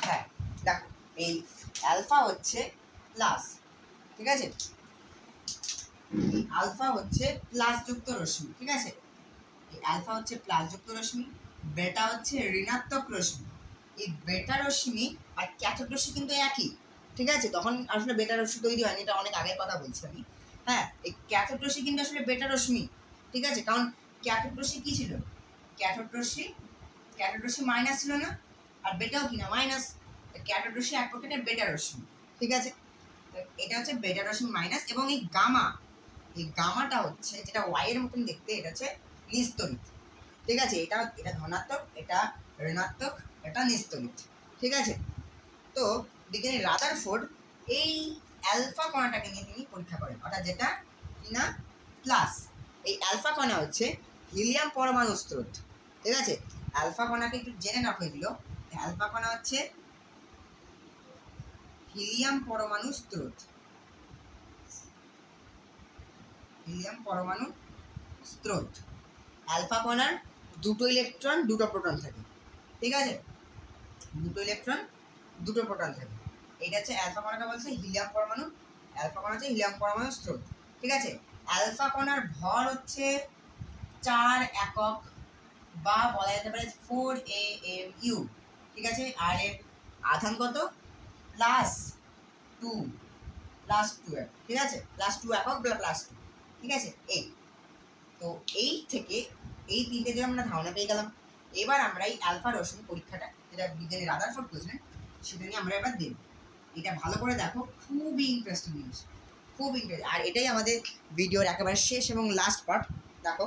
হ্যাঁ, দেখো এই অ্যালফা হচ্ছে প্লাস, ঠিক আছে? আলফা হচ্ছে প্লাস যুক্ত রশ্মি, ঠিক আছে? এই আলফা হচ্ছে প্লাস যুক্ত রশ্মি, বেটা হচ্ছে ঋণাত্মক রশ্মি। এই বেটা রশ্মি আর ক্যাথোড রশ্মি কিন্তু একই, ঠিক আছে? তখন আসলে বেটা রশ্মি তৈরি হয়নি, এটা অনেক আগের কথা বলছি আমি। হ্যাঁ, এই ক্যাথোড রশ্মি কিন্তু আসলে বেটা রশ্মি, ঠিক আছে? কারণ ক্যাথোড রশ্মি কি ছিল? ক্যাথোড রশ্মি মাইনাস ছিল না, আর বেটাও কি না মাইনাস। ক্যাথোড রশ্মি এক প্রকারের বেটা রশ্মি, ঠিক আছে। এটা হচ্ছে বেটা রশ্মি মাইনাস, এবং এই গামাটা হচ্ছে যেটা ওয়াই এর মতন দেখতে, এটা হচ্ছে নিস্তড়িত, ঠিক আছে। এটা ধনাত্মক, এটা ঋণাত্মক, এটা নিস্তড়িত, ঠিক আছে। তো বিজ্ঞানী রাদারফোর্ড এই অ্যালফা কণাটাকে নিয়ে তিনি পরীক্ষা করেন, অর্থাৎ যেটা কিনা প্লাস। এই অ্যালফা কণা হচ্ছে হিলিয়াম পরমাণু স্রোত, ঠিক আছে। অ্যালফা কণাকে একটু জেনে রাখো এগুলো। অ্যালফা কণা হচ্ছে হিলিয়াম পরমাণু স্রোত, হিলিয়াম পরমাণু স্রোত। অ্যালফা কণার দুটো ইলেকট্রন দুটো প্রোটন থাকে, ঠিক আছে, দুটো ইলেকট্রন দুটো প্রোটন থাকে। এটা হচ্ছে অ্যালফা কণাকে বলছে হিলিয়াম পরমাণু, অ্যালফা কণা হচ্ছে হিলিয়াম পরমাণু স্রোত, ঠিক আছে। অ্যালফা কণার ভর হচ্ছে 4 একক, বা বলা যেতে পারে 4 AMU, ঠিক আছে। আর এর আধান কত? +2, ঠিক আছে, +2 একক +2, ঠিক আছে। এই তো এই থেকে এই তিনটে যে আমরা ধারণা পেয়ে গেলাম, এবার আমরা এই অ্যালফা রশ্মি পরীক্ষাটা যেটা বিজ্ঞানী রাদারফোর্ড করেছিলেন সেটা নিয়ে আমরা এবার দেখব। এটা ভালো করে দেখো, খুবই ইন্টারেস্টিং জিনিস, খুব ইন্টারেস্টিং। আর এটাই আমাদের ভিডিওর একেবারে শেষ এবং লাস্ট পার্ট। দেখো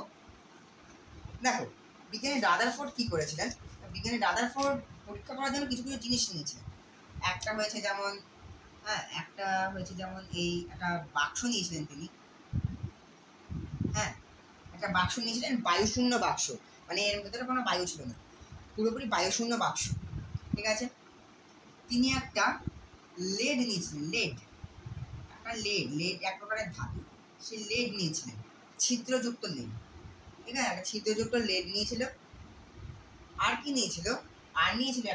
বিজ্ঞানী রাদারফোর্ড কী করেছিলেন। বিজ্ঞানী রাদারফোর্ড পরীক্ষা করার জন্য কিছু কিছু জিনিস নিয়েছিলেন। একটা হয়েছে যেমন এই একটা বাক্স নিয়েছিলেন তিনি, হ্যাঁ, একটা বাক্স নিয়েছিলেন, বায়ুশূন্য বাক্স, মানে এর ভেতরে কোনো বায়ু ছিল না, পুরোপুরি বায়ুশূন্য বাক্স, ঠিক আছে। তিনি একটা লেড নিয়েছিলেন, লেড এক প্রকারের ধাতু, সেই লেড নিয়েছিলেন, ছিদ্রযুক্ত লেড, ঠিক আছে, একটা ছিদ্রযুক্ত লেড নিয়েছিল। আর কি নিয়েছিল? আর নিয়েছিল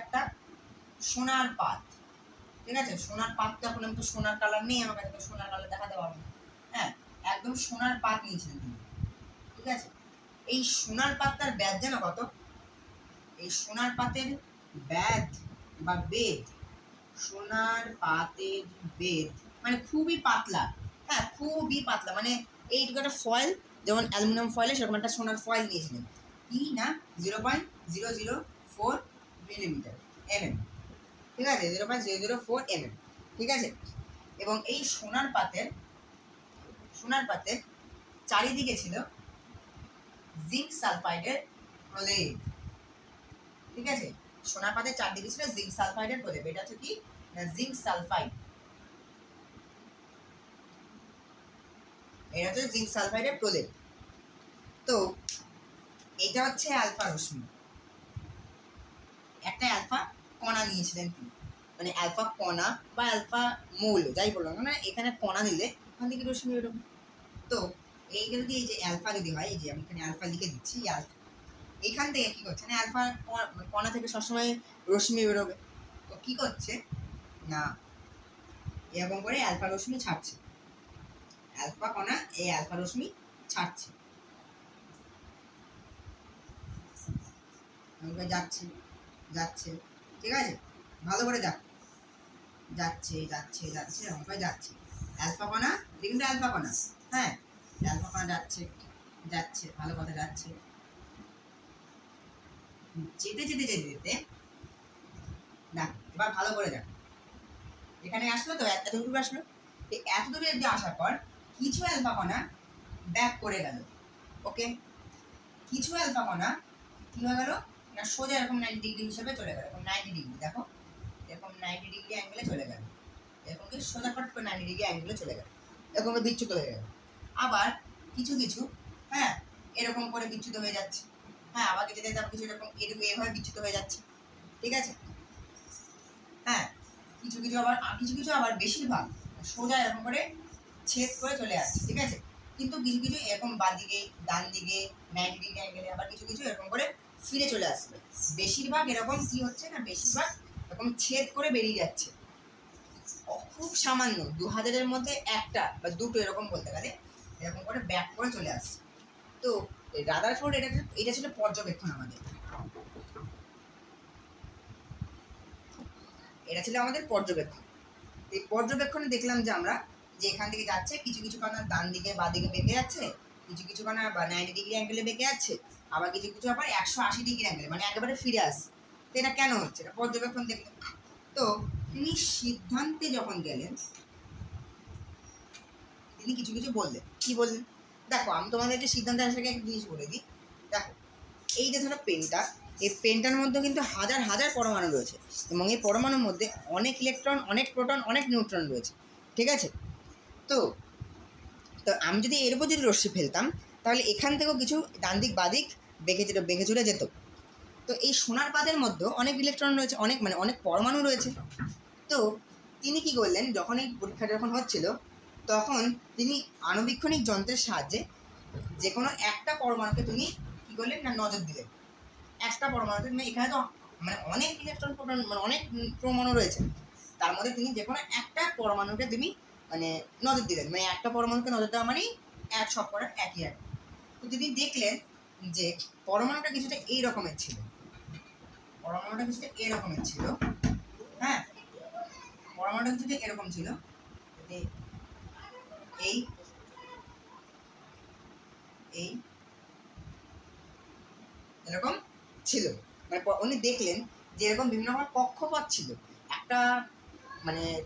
একটা সোনার পাত, ঠিক আছে। সোনার পাত তো এখন আমি তো সোনার কালার নেই আমার কাছে, তো সোনার কালার দেখাতে পারবো না, হ্যাঁ, একদম সোনার পাত নিয়েছিলেন তিনি, ঠিক আছে। এই সোনার পাতটার ব্যাদ জানো কত? এই সোনার পাতের ব্যাদ বা বেদ, সোনার পাতের বেদ মানে খুবই পাতলা, হ্যাঁ, খুবই পাতলা, মানে এইটুকু একটা ফয়েল, যেমন অ্যালুমিনিয়াম ফয়েলে সেরকম একটা সোনার ফয়েল নিয়েছিলেন, কি না 0.004 মিলিমিটার mm, ঠিক আছে, 0.004 mm, ঠিক আছে। এবং এই সোনার পাতের চারিদিকে ছিল জিঙ্ক সালফাইডের প্রলেপ, ঠিক আছে। সোনার পাতের চারদিকে ছিল জিঙ্ক সালফাইডের প্রলেপ। এটা হচ্ছে কি না জিঙ্ক সালফাইড, এটা হচ্ছে জিঙ্ক সালফাইডের প্রলেপ। তো এটা হচ্ছে অ্যালফা রশ্মি, একটা অ্যালফা কণা নিয়েছিলেন তিনি, মানে অ্যালফা কণা বা অ্যালফা মৌল যাই বললাম, মানে এখানে কণা নিলে ওখান থেকে রশ্মি বেরোবে। তো এইটা যদি এই যে অ্যালফা যদি হয়, এই যে আমি এখানে অ্যালফা লিখে দিচ্ছি, অ্যালফা, এইখান থেকে কী করছে না অ্যালফা কণা থেকে সবসময় রশ্মি বেরোবে। তো কী করছে না এরকম করে অ্যালফা রশ্মি ছাড়ছে, অ্যালফা কণা এই অ্যালফা রশ্মি ছাড়ছে, যাচ্ছে, ঠিক আছে, ভালো করে যাচ্ছে এরকম করে যাচ্ছে। অ্যালফা কণা কিন্তু অ্যালফা কণা, হ্যাঁ, অ্যালফা কণা যাচ্ছে ভালো কথা, যাচ্ছে, যেতে না, এবার ভালো করে দেখ, এখানে আসলো তো এতটুকু আসলো, এতটুকু যে আসার পর কিছু অ্যালফা কণা ব্যাক করে গেল, ওকে, কিছু অ্যালফা কণা কি হয়ে গেল না সোজা এরকম 90 ডিগ্রি হিসেবে চলে গেল, এরকম 90 ডিগ্রি, দেখো এরকম 90 ডিগ্রি অ্যাঙ্গেলে চলে গেল, এরকম কি সোজা কট করে 90 ডিগ্রি অ্যাঙ্গেলে চলে গেল, এরকম বিচ্যুত হয়ে গেল। আবার কিছু হ্যাঁ এরকম করে বিচ্যুত হয়ে যাচ্ছে, হ্যাঁ, আবার কিছু এরকম এভাবে বিচ্যুত হয়ে যাচ্ছে, ঠিক আছে। হ্যাঁ, কিছু আবার বেশিরভাগ সোজা এরকম করে ছেদ করে চলে আসছে, ঠিক আছে। কিন্তু কিছু এরকম বাঁ দিকে ডান দিকে 90 ডিগ্রি অ্যাঙ্গেলে, আবার কিছু এরকম করে ফিরে চলে আসবে। বেশিরভাগ এরকম কি হচ্ছে না, বেশিরভাগ এরকম ছেদ করে বেরিয়ে যাচ্ছে, খুব সামান্য 2000-এর মধ্যে একটা বা দুটো এরকম বলতে গেলে এরকম করে ব্যাক করে চলে আসছে। তো রাদারফোর্ড এটা ছিল পর্যবেক্ষণ আমাদের, এটা ছিল আমাদের পর্যবেক্ষণ। এই পর্যবেক্ষণে দেখলাম যে আমরা যে এখান থেকে যাচ্ছে, কিছু কিছু কণা ডান দিকে বা দিকে বেঁকে যাচ্ছে, কিছু কিছু কণা বা 90 ডিগ্রি অ্যাঙ্গেলে বেঁকে যাচ্ছে, আবার কিছু কিছু আবার 180 ডিগ্রি অ্যাঙ্গেলে, মানে একেবারে ফিরে আসছে। তো এটা কেন হচ্ছে? এটা পর্যবেক্ষণ দেখলেন। তো তিনি সিদ্ধান্তে যখন গেলেন, তিনি কিছু কিছু বললেন। কি বললেন? দেখো, আমি তোমাদেরকে সিদ্ধান্তে আসার আগে একটা জিনিস বলে দিই। দেখো, এই যে ধরো পেনটা, এই পেনটার মধ্যে কিন্তু হাজার হাজার পরমাণু রয়েছে, এবং এই পরমাণুর মধ্যে অনেক ইলেকট্রন, অনেক প্রোটন, অনেক নিউট্রন রয়েছে। ঠিক আছে? তো তো আমি যদি এর উপর যদি রশ্মি ফেলতাম, তাহলে এখান থেকেও কিছু ডান দিক বাদিক বেঁকে চলে যেত। তো এই সোনার পাতের মধ্যে অনেক ইলেকট্রন রয়েছে, অনেক পরমাণু রয়েছে। তো তিনি কি করলেন, যখন এই পরীক্ষাটা যখন হচ্ছিল, তখন তিনি আণুবীক্ষণিক যন্ত্রের সাহায্যে যে কোনো একটা পরমাণুকে তিনি কি করলেন না নজর দিলেন। একটা পরমাণুতে এখানে তো অনেক ইলেকট্রন প্রোটন, অনেক পরমাণু রয়েছে, তার মধ্যে তিনি যে কোনো একটা পরমাণুকে তিনি নজর দিলেন। একটা পরমাণুকে নজর দেওয়া মানে এক সব করার একই এক। তো তিনি দেখলেন যে পরমাণুটা কিছুটা এই রকমের ছিল, হ্যাঁ, পরমাণুটা কিছুটা এরকম ছিল, এই এরকম ছিল। উনি দেখলেন যে এরকম বিভিন্ন রকমের কক্ষপথ ছিল। একটা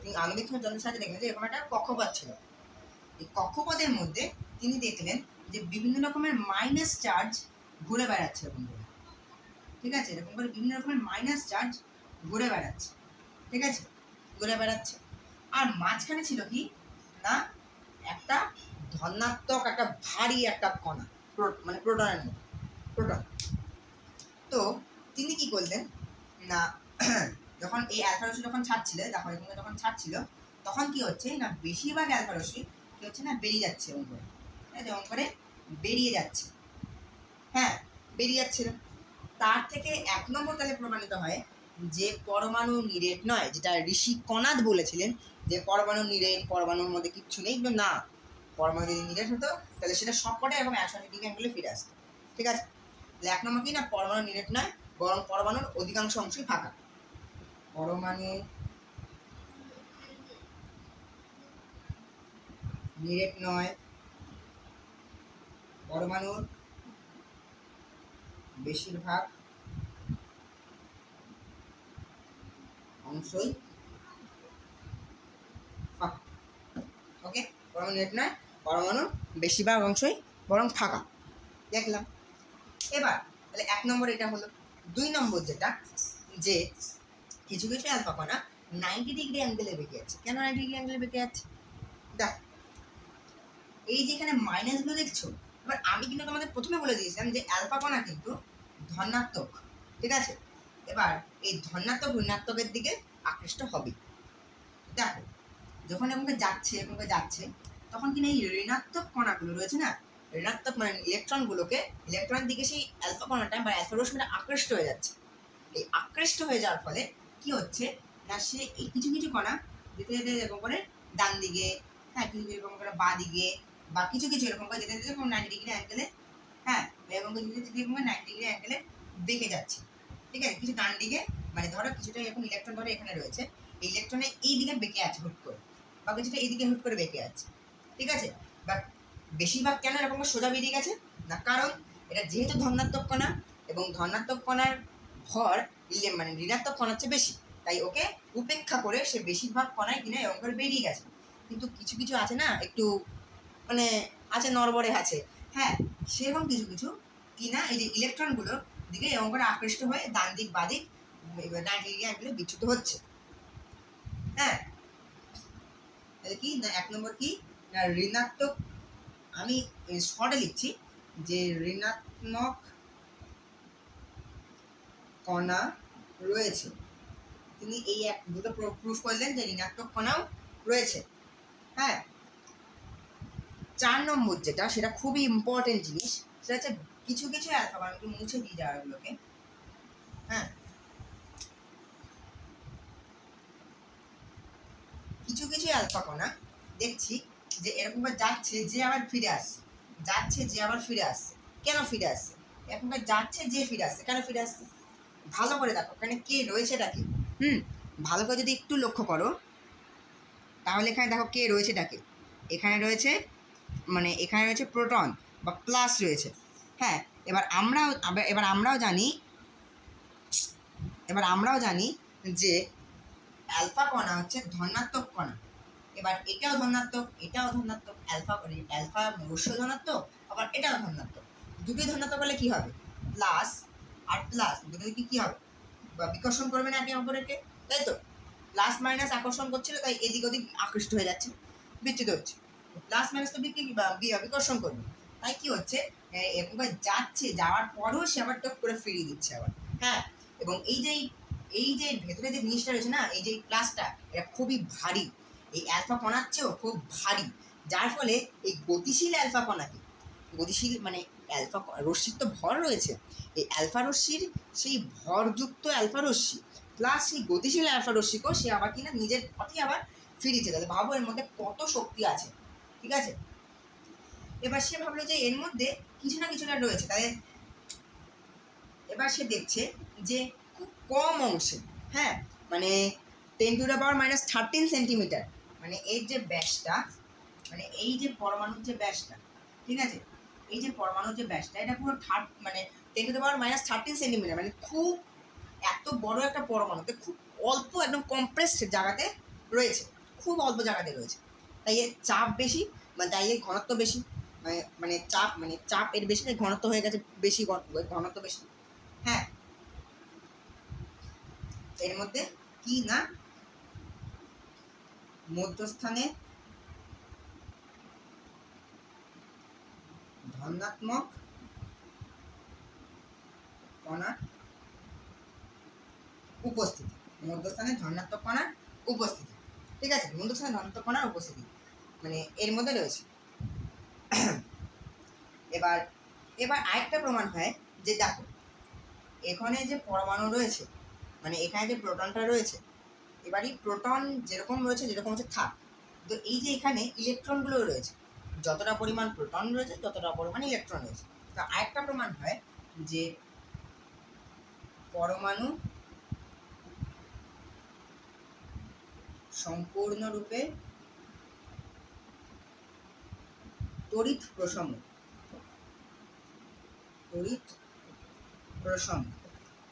তিনি আণুবীক্ষণ যন্ত্রের সাহায্যে দেখলেন যে এরকম একটা কক্ষপথ ছিল। এই কক্ষপথের মধ্যে তিনি দেখলেন যে বিভিন্ন রকমের মাইনাস চার্জ ঘুরে বেড়াচ্ছে এরকম করে। ঠিক আছে? এরকম করে বিভিন্ন রকমের মাইনাস চার্জ ঘুরে বেড়াচ্ছে। ঠিক আছে? ঘুরে বেড়াচ্ছে। আর মাঝখানে ছিল কি না একটা ধনাত্মক, একটা ভারী একটা কণা, প্রোটনের মতো, প্রোটন। তো তিনি কি করলেন না, যখন এই অ্যালফা রশ্মি যখন ছাড়ছিল, দেখো এখানে যখন ছাড়ছিল, তখন কি হচ্ছে না বেশিরভাগ অ্যালফা রশ্মি কি হচ্ছে না বেরিয়ে যাচ্ছে, এমন করে বেরিয়ে যাচ্ছে। হ্যাঁ, বেরিয়ে যাচ্ছিল। তার থেকে 1 নম্বর তাহলে প্রমাণিত হয় যে পরমাণু নিরেট নয়, যেটা ঋষি কণাদ বলেছিলেন যে পরমাণু নিরেট, পরমাণুর মধ্যে কিচ্ছু নেই। কিন্তু না, পরমাণু যদি নিরেট হতো তাহলে সেটা সবকটাই এরকম 180 ডিগ্রি অ্যাঙ্গেলে ফিরে আসতো। ঠিক আছে? 1 নম্বর কি না, পরমাণু নিরেট নয়, বরং পরমাণুর অধিকাংশ অংশই ফাঁকা। পরমাণু নিরেট নয়, পরমাণুর বেশিরভাগ অংশই ফাঁকা। ওকে, পরমাণু নিরেট নয়, পরমাণুর বেশিরভাগ অংশই বরং ফাঁকা। দেখলাম। এবার তাহলে 1 নম্বর এটা হলো। 2 নম্বর যেটা, যে কিছু কিছু অ্যালফা কণা 90 ডিগ্রি অ্যাঙ্গেলে বেঁকে আছে। কেন 90 ডিগ্রি অ্যাঙ্গেলে বেঁকে আছে? দেখ, এই যে এখানে মাইনাসগুলো দেখছো, এবার আমি কিন্তু তোমাদের প্রথমে বলে দিয়েছিলাম যে অ্যালফা কণা কিন্তু ধনাত্মক। ঠিক আছে? এবার এই ধনাত্মক ঋণাত্মকের দিকে আকৃষ্ট হবে। দেখো, যখন এরকম যাচ্ছে তখন কিনা এই ঋণাত্মক কণাগুলো রয়েছে না, ঋণাত্মক ইলেকট্রনের দিকে সেই অ্যালফা কণাটা বা অ্যালফা রশ্মিটা আকৃষ্ট হয়ে যাচ্ছে। এই আকৃষ্ট হয়ে যাওয়ার ফলে কি হচ্ছে না, সে এই কিছু কিছু কণা যেতে যেতে এরকম করে ডান দিকে, হ্যাঁ, কিছু এরকম করে বাঁ দিকে, বা কিছু কিছু এরকম করে যেতে যেতে 90 ডিগ্রি অ্যাঙ্গেলে, হ্যাঁ, এরকম করে যেতে যেতে 90 ডিগ্রি অ্যাঙ্গেলে বেঁকে যাচ্ছে। ঠিক আছে? কিছু ডান দিকে, ধরো কিছুটা এরকম ইলেকট্রন ধরো এখানে রয়েছে, এই ইলেকট্রনে এই দিকে বেঁকে আছে হুট করে, বা কিছুটা এইদিকে হুট করে বেঁকে আছে। ঠিক আছে? বাট বেশিরভাগ কেন এরকম সোজা বেরিয়ে গেছে না, কারণ এটা যেহেতু ধনাত্মক কণা, এবং ধনাত্মক কণার ভর ঋণাত্মক কণার চেয়ে বেশি, তাই ওকে উপেক্ষা করে সে বেশিরভাগ কণায় কিনা এরকম করে বেরিয়ে গেছে। কিন্তু কিছু কিছু আছে না, একটু আছে নড়বড়ে আছে, হ্যাঁ, সেরকম কিছু কিছু কিনা এই যে ইলেকট্রনগুলোর দিকে এরকম করে আকৃষ্ট হয়ে ডান দিক বাদিক 90 ডিগ্রি অ্যাঙ্গেলে বিচ্যুত হচ্ছে। হ্যাঁ, তাহলে কি না 1 নম্বর কি না ঋণাত্মক, আমি শর্টে লিখছি যে ঋণাত্মক কণা রয়েছে। তিনি এই দুটো প্রুফ করলেন যে ঋণাত্মক কণাও রয়েছে। হ্যাঁ, 4 নম্বর যেটা, সেটা খুবই ইম্পর্টেন্ট জিনিস, সেটা হচ্ছে কিছু কিছু অ্যালফা কণা, একটু মুছে দিয়ে যাওয়াগুলোকে। হ্যাঁ, কিছু কিছু অ্যালফা কণা দেখছি যে এরকম করে যাচ্ছে, যে আবার ফিরে আসছে, যাচ্ছে, যে আবার ফিরে আসছে। কেন ফিরে আসছে? এরকম করে যাচ্ছে, যে ফিরে আসছে, কেন ফিরে আসছে? ভালো করে দেখো এখানে কে রয়েছে, এটা কি। ভালো করে যদি একটু লক্ষ্য করো, তাহলে এখানে দেখো কে রয়েছে, এটাকে। এখানে রয়েছে প্রোটন বা প্লাস রয়েছে। হ্যাঁ, এবার আমরাও জানি যে অ্যালফা কণা হচ্ছে ধনাত্মক কণা। এবার এটাও ধনাত্মক, অ্যালফা অবশ্য ধনাত্মক, আবার এটাও ধনাত্মক। দুটোই ধনাত্মক হলে কি হবে? প্লাস আর প্লাস দুটোই কি হবে? বা বিকর্ষণ করবে না একে অপরকে, তাই তো? প্লাস মাইনাস আকর্ষণ করছিল, তাই এদিক ওদিক আকৃষ্ট হয়ে যাচ্ছে, বিচ্যুত হচ্ছে। প্লাস মাইনাস তো বিকর্ষণ করবে, তাই কি হচ্ছে? এবার যাওয়ার পরেও সে আবার টক করে ফিরিয়ে দিচ্ছে আবার। হ্যাঁ, এবং এই যে ভেতরে যে জিনিসটা রয়েছে না, এই যে প্লাসটা, এটা খুবই ভারী, এই অ্যালফা কণার চেয়েও খুব ভারী, যার ফলে এই গতিশীল অ্যালফা কণাকে, গতিশীল মানে অ্যালফা রশ্মির তো ভর রয়েছে, এই অ্যালফা রশ্মির সেই ভরযুক্ত অ্যালফা রশ্মি প্লাস সেই গতিশীল অ্যালফা রশ্মিকেও সে আবার কিনা নিজের পথে আবার ফিরিয়েছে। তাহলে ভাবো এর মধ্যে কত শক্তি আছে, ঠিক আছে? এবার সে ভাবলো যে এর মধ্যে কিছু না কিছুটা রয়েছে, তাহলে এবার সে দেখছে যে খুব কম অংশে, হ্যাঁ, মানে 10⁻⁻13 সেন্টিমিটার, মানে এর যে ব্যাসটা, মানে এই যে পরমাণুর যে ব্যাসটা, ঠিক আছে, এই যে পরমাণুর যে ব্যাসটা, এটা পুরো 10⁻⁻13 সেন্টিমিটার, মানে খুব এত বড় একটা পরমাণুতে খুব অল্প একদম কম্প্রেসড জায়গাতে রয়েছে, খুব অল্প জায়গাতে রয়েছে। তাই এর চাপ বেশি, মানে তাই এর ঘনত্ব বেশি, মানে চাপ এর বেশি, তাই ঘনত্ব হয়ে গেছে বেশি, ঘনত্ব বেশি। হ্যাঁ, এর মধ্যে কি না মধ্যস্থানে ধনাত্মক কণার উপস্থিতি, ঠিক আছে, মধ্যস্থানে ধনাত্মক কণার উপস্থিতি মানে এর মধ্যে রয়েছে। এবার আরেকটা প্রমাণ হয় যে দেখো এখানে যে পরমাণু রয়েছে, মানে এখানে যে প্রোটনটা রয়েছে, এবার এই প্রোটন যেরকম হচ্ছে থাক, তো এই যে এখানে ইলেকট্রনগুলো রয়েছে, যতটা পরিমাণ প্রোটন রয়েছে ততটা পরিমাণ ইলেকট্রন রয়েছে। তো আরেকটা প্রমাণ হয় যে পরমাণু সম্পূর্ণরূপে তড়িৎ প্রসম,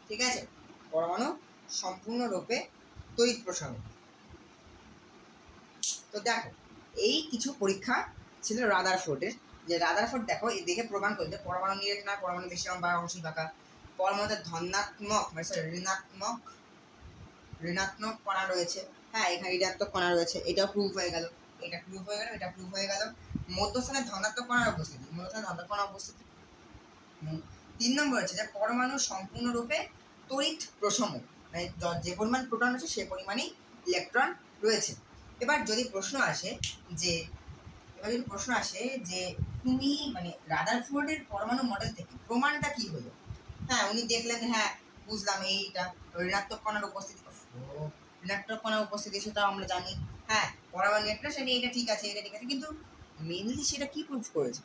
ঠিক আছে, পরমাণু সম্পূর্ণরূপে তড়িৎ প্রসম। তো দেখো এই কিছু পরীক্ষা ছিল রাদারফোর্ডের, যে রাদারফোর্ড দেখো এই দেখে প্রমাণ করলে পরমাণু নিরেট না, পরমাণু বেশি বা অংশী বাঁকা, পরমাণুতে ধনাত্মক ঋণাত্মক কণা রয়েছে, হ্যাঁ এখানে ঋণাত্মক কণা রয়েছে, এটাও প্রুভ হয়ে গেল, এটা প্রুভ হয়ে গেল। মধ্যস্থানে ধনাত্মক কণার উপস্থিতি, 3 নম্বর হচ্ছে যে পরমাণু সম্পূর্ণরূপে তড়িৎ প্রসম, মানে যে পরিমাণ প্রোটন আছে সে পরিমাণই ইলেকট্রন রয়েছে। এবার যদি প্রশ্ন আসে যে তুমি মানে রাদারফোর্ডের পরমাণু মডেল থেকে প্রমাণটা কি হলো? হ্যাঁ, উনি দেখলেন, হ্যাঁ বুঝলাম এইটা ঋণাত্মক কণার উপস্থিতি, সেটা আমরা জানি, হ্যাঁ পরমাণু সেটা এটা ঠিক আছে, কিন্তু মেইনলি সেটা কি প্রুফ করেছে?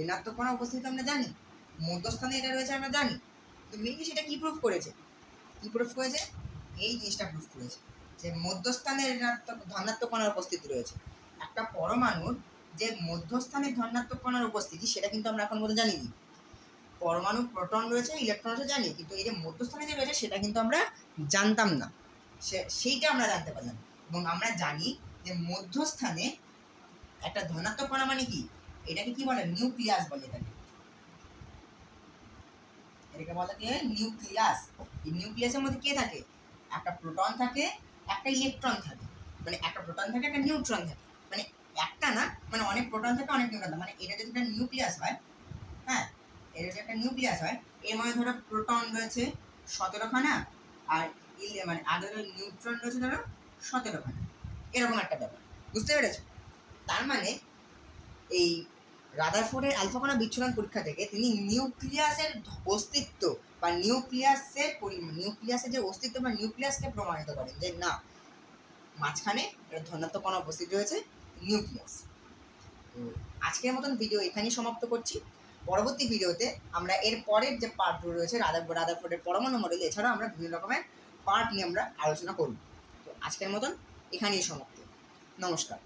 ঋণাত্মক কণা উপস্থিতি আমরা জানি, মধ্যস্থানে এটা রয়েছে আমরা জানি, তো মেইনলি সেটা কি প্রুফ করেছে? এই জিনিসটা প্রুফ করেছে যে মধ্যস্থানে ধনাত্মক কণার উপস্থিতি রয়েছে। একটা পরমাণুর যে মধ্যস্থানে ধনাত্মক কণার উপস্থিতি সেটা কিন্তু আমরা এখন পর্যন্ত জানিনি। পরমাণু প্রোটন রয়েছে, ইলেকট্রন রয়েছে জানি, কিন্তু এই যে মধ্যস্থানে যে রয়েছে সেটা কিন্তু আমরা জানতাম না, সেইটা আমরা জানতে পারলাম। এবং আমরা জানি যে মধ্যস্থানে একটা ধনাত্মক কণা মানে কি, এটাকে কি বলে? নিউক্লিয়াস বলে। এটাকে বলা কি হয়? নিউক্লিয়াস। এই নিউক্লিয়াসের মধ্যে কে থাকে? একটা প্রোটন থাকে, একটা ইলেকট্রন থাকে, মানে একটা প্রোটন থাকে, একটা নিউট্রন থাকে, মানে একটা না, মানে অনেক প্রোটন থাকে, অনেক নিউট্রন থাকে, মানে এটা যদি একটা নিউক্লিয়াস হয়, হ্যাঁ এটা যদি একটা নিউক্লিয়াস হয়, এর মধ্যে ধরো প্রোটন রয়েছে 17খানা, আর মানে আদর নিউট্রন রয়েছে ধরো 17খানা, এরকম একটা ব্যাপার, বুঝতে পেরেছো? তার মানে এই রাদারফোর্ডের আলফা কণা বিচ্ছুরণ পরীক্ষা থেকে তিনি নিউক্লিয়াসের অস্তিত্ব বা নিউক্লিয়াসের যে অস্তিত্ব বা নিউক্লিয়াসকে প্রমাণিত করেন যে না, মাঝখানে ধনাত্মক কণা উপস্থিত রয়েছে, নিউক্লিয়াস। তো আজকের মতন ভিডিও এখানেই সমাপ্ত করছি। পরবর্তী ভিডিওতে আমরা এর পরের যে পার্টগুলো রয়েছে রাদারফোর্ডের পরমাণু মডেল, এছাড়াও আমরা বিভিন্ন রকমের পার্ট নিয়ে আমরা আলোচনা করব। তো আজকের মতন এখানেই সমাপ্ত। নমস্কার।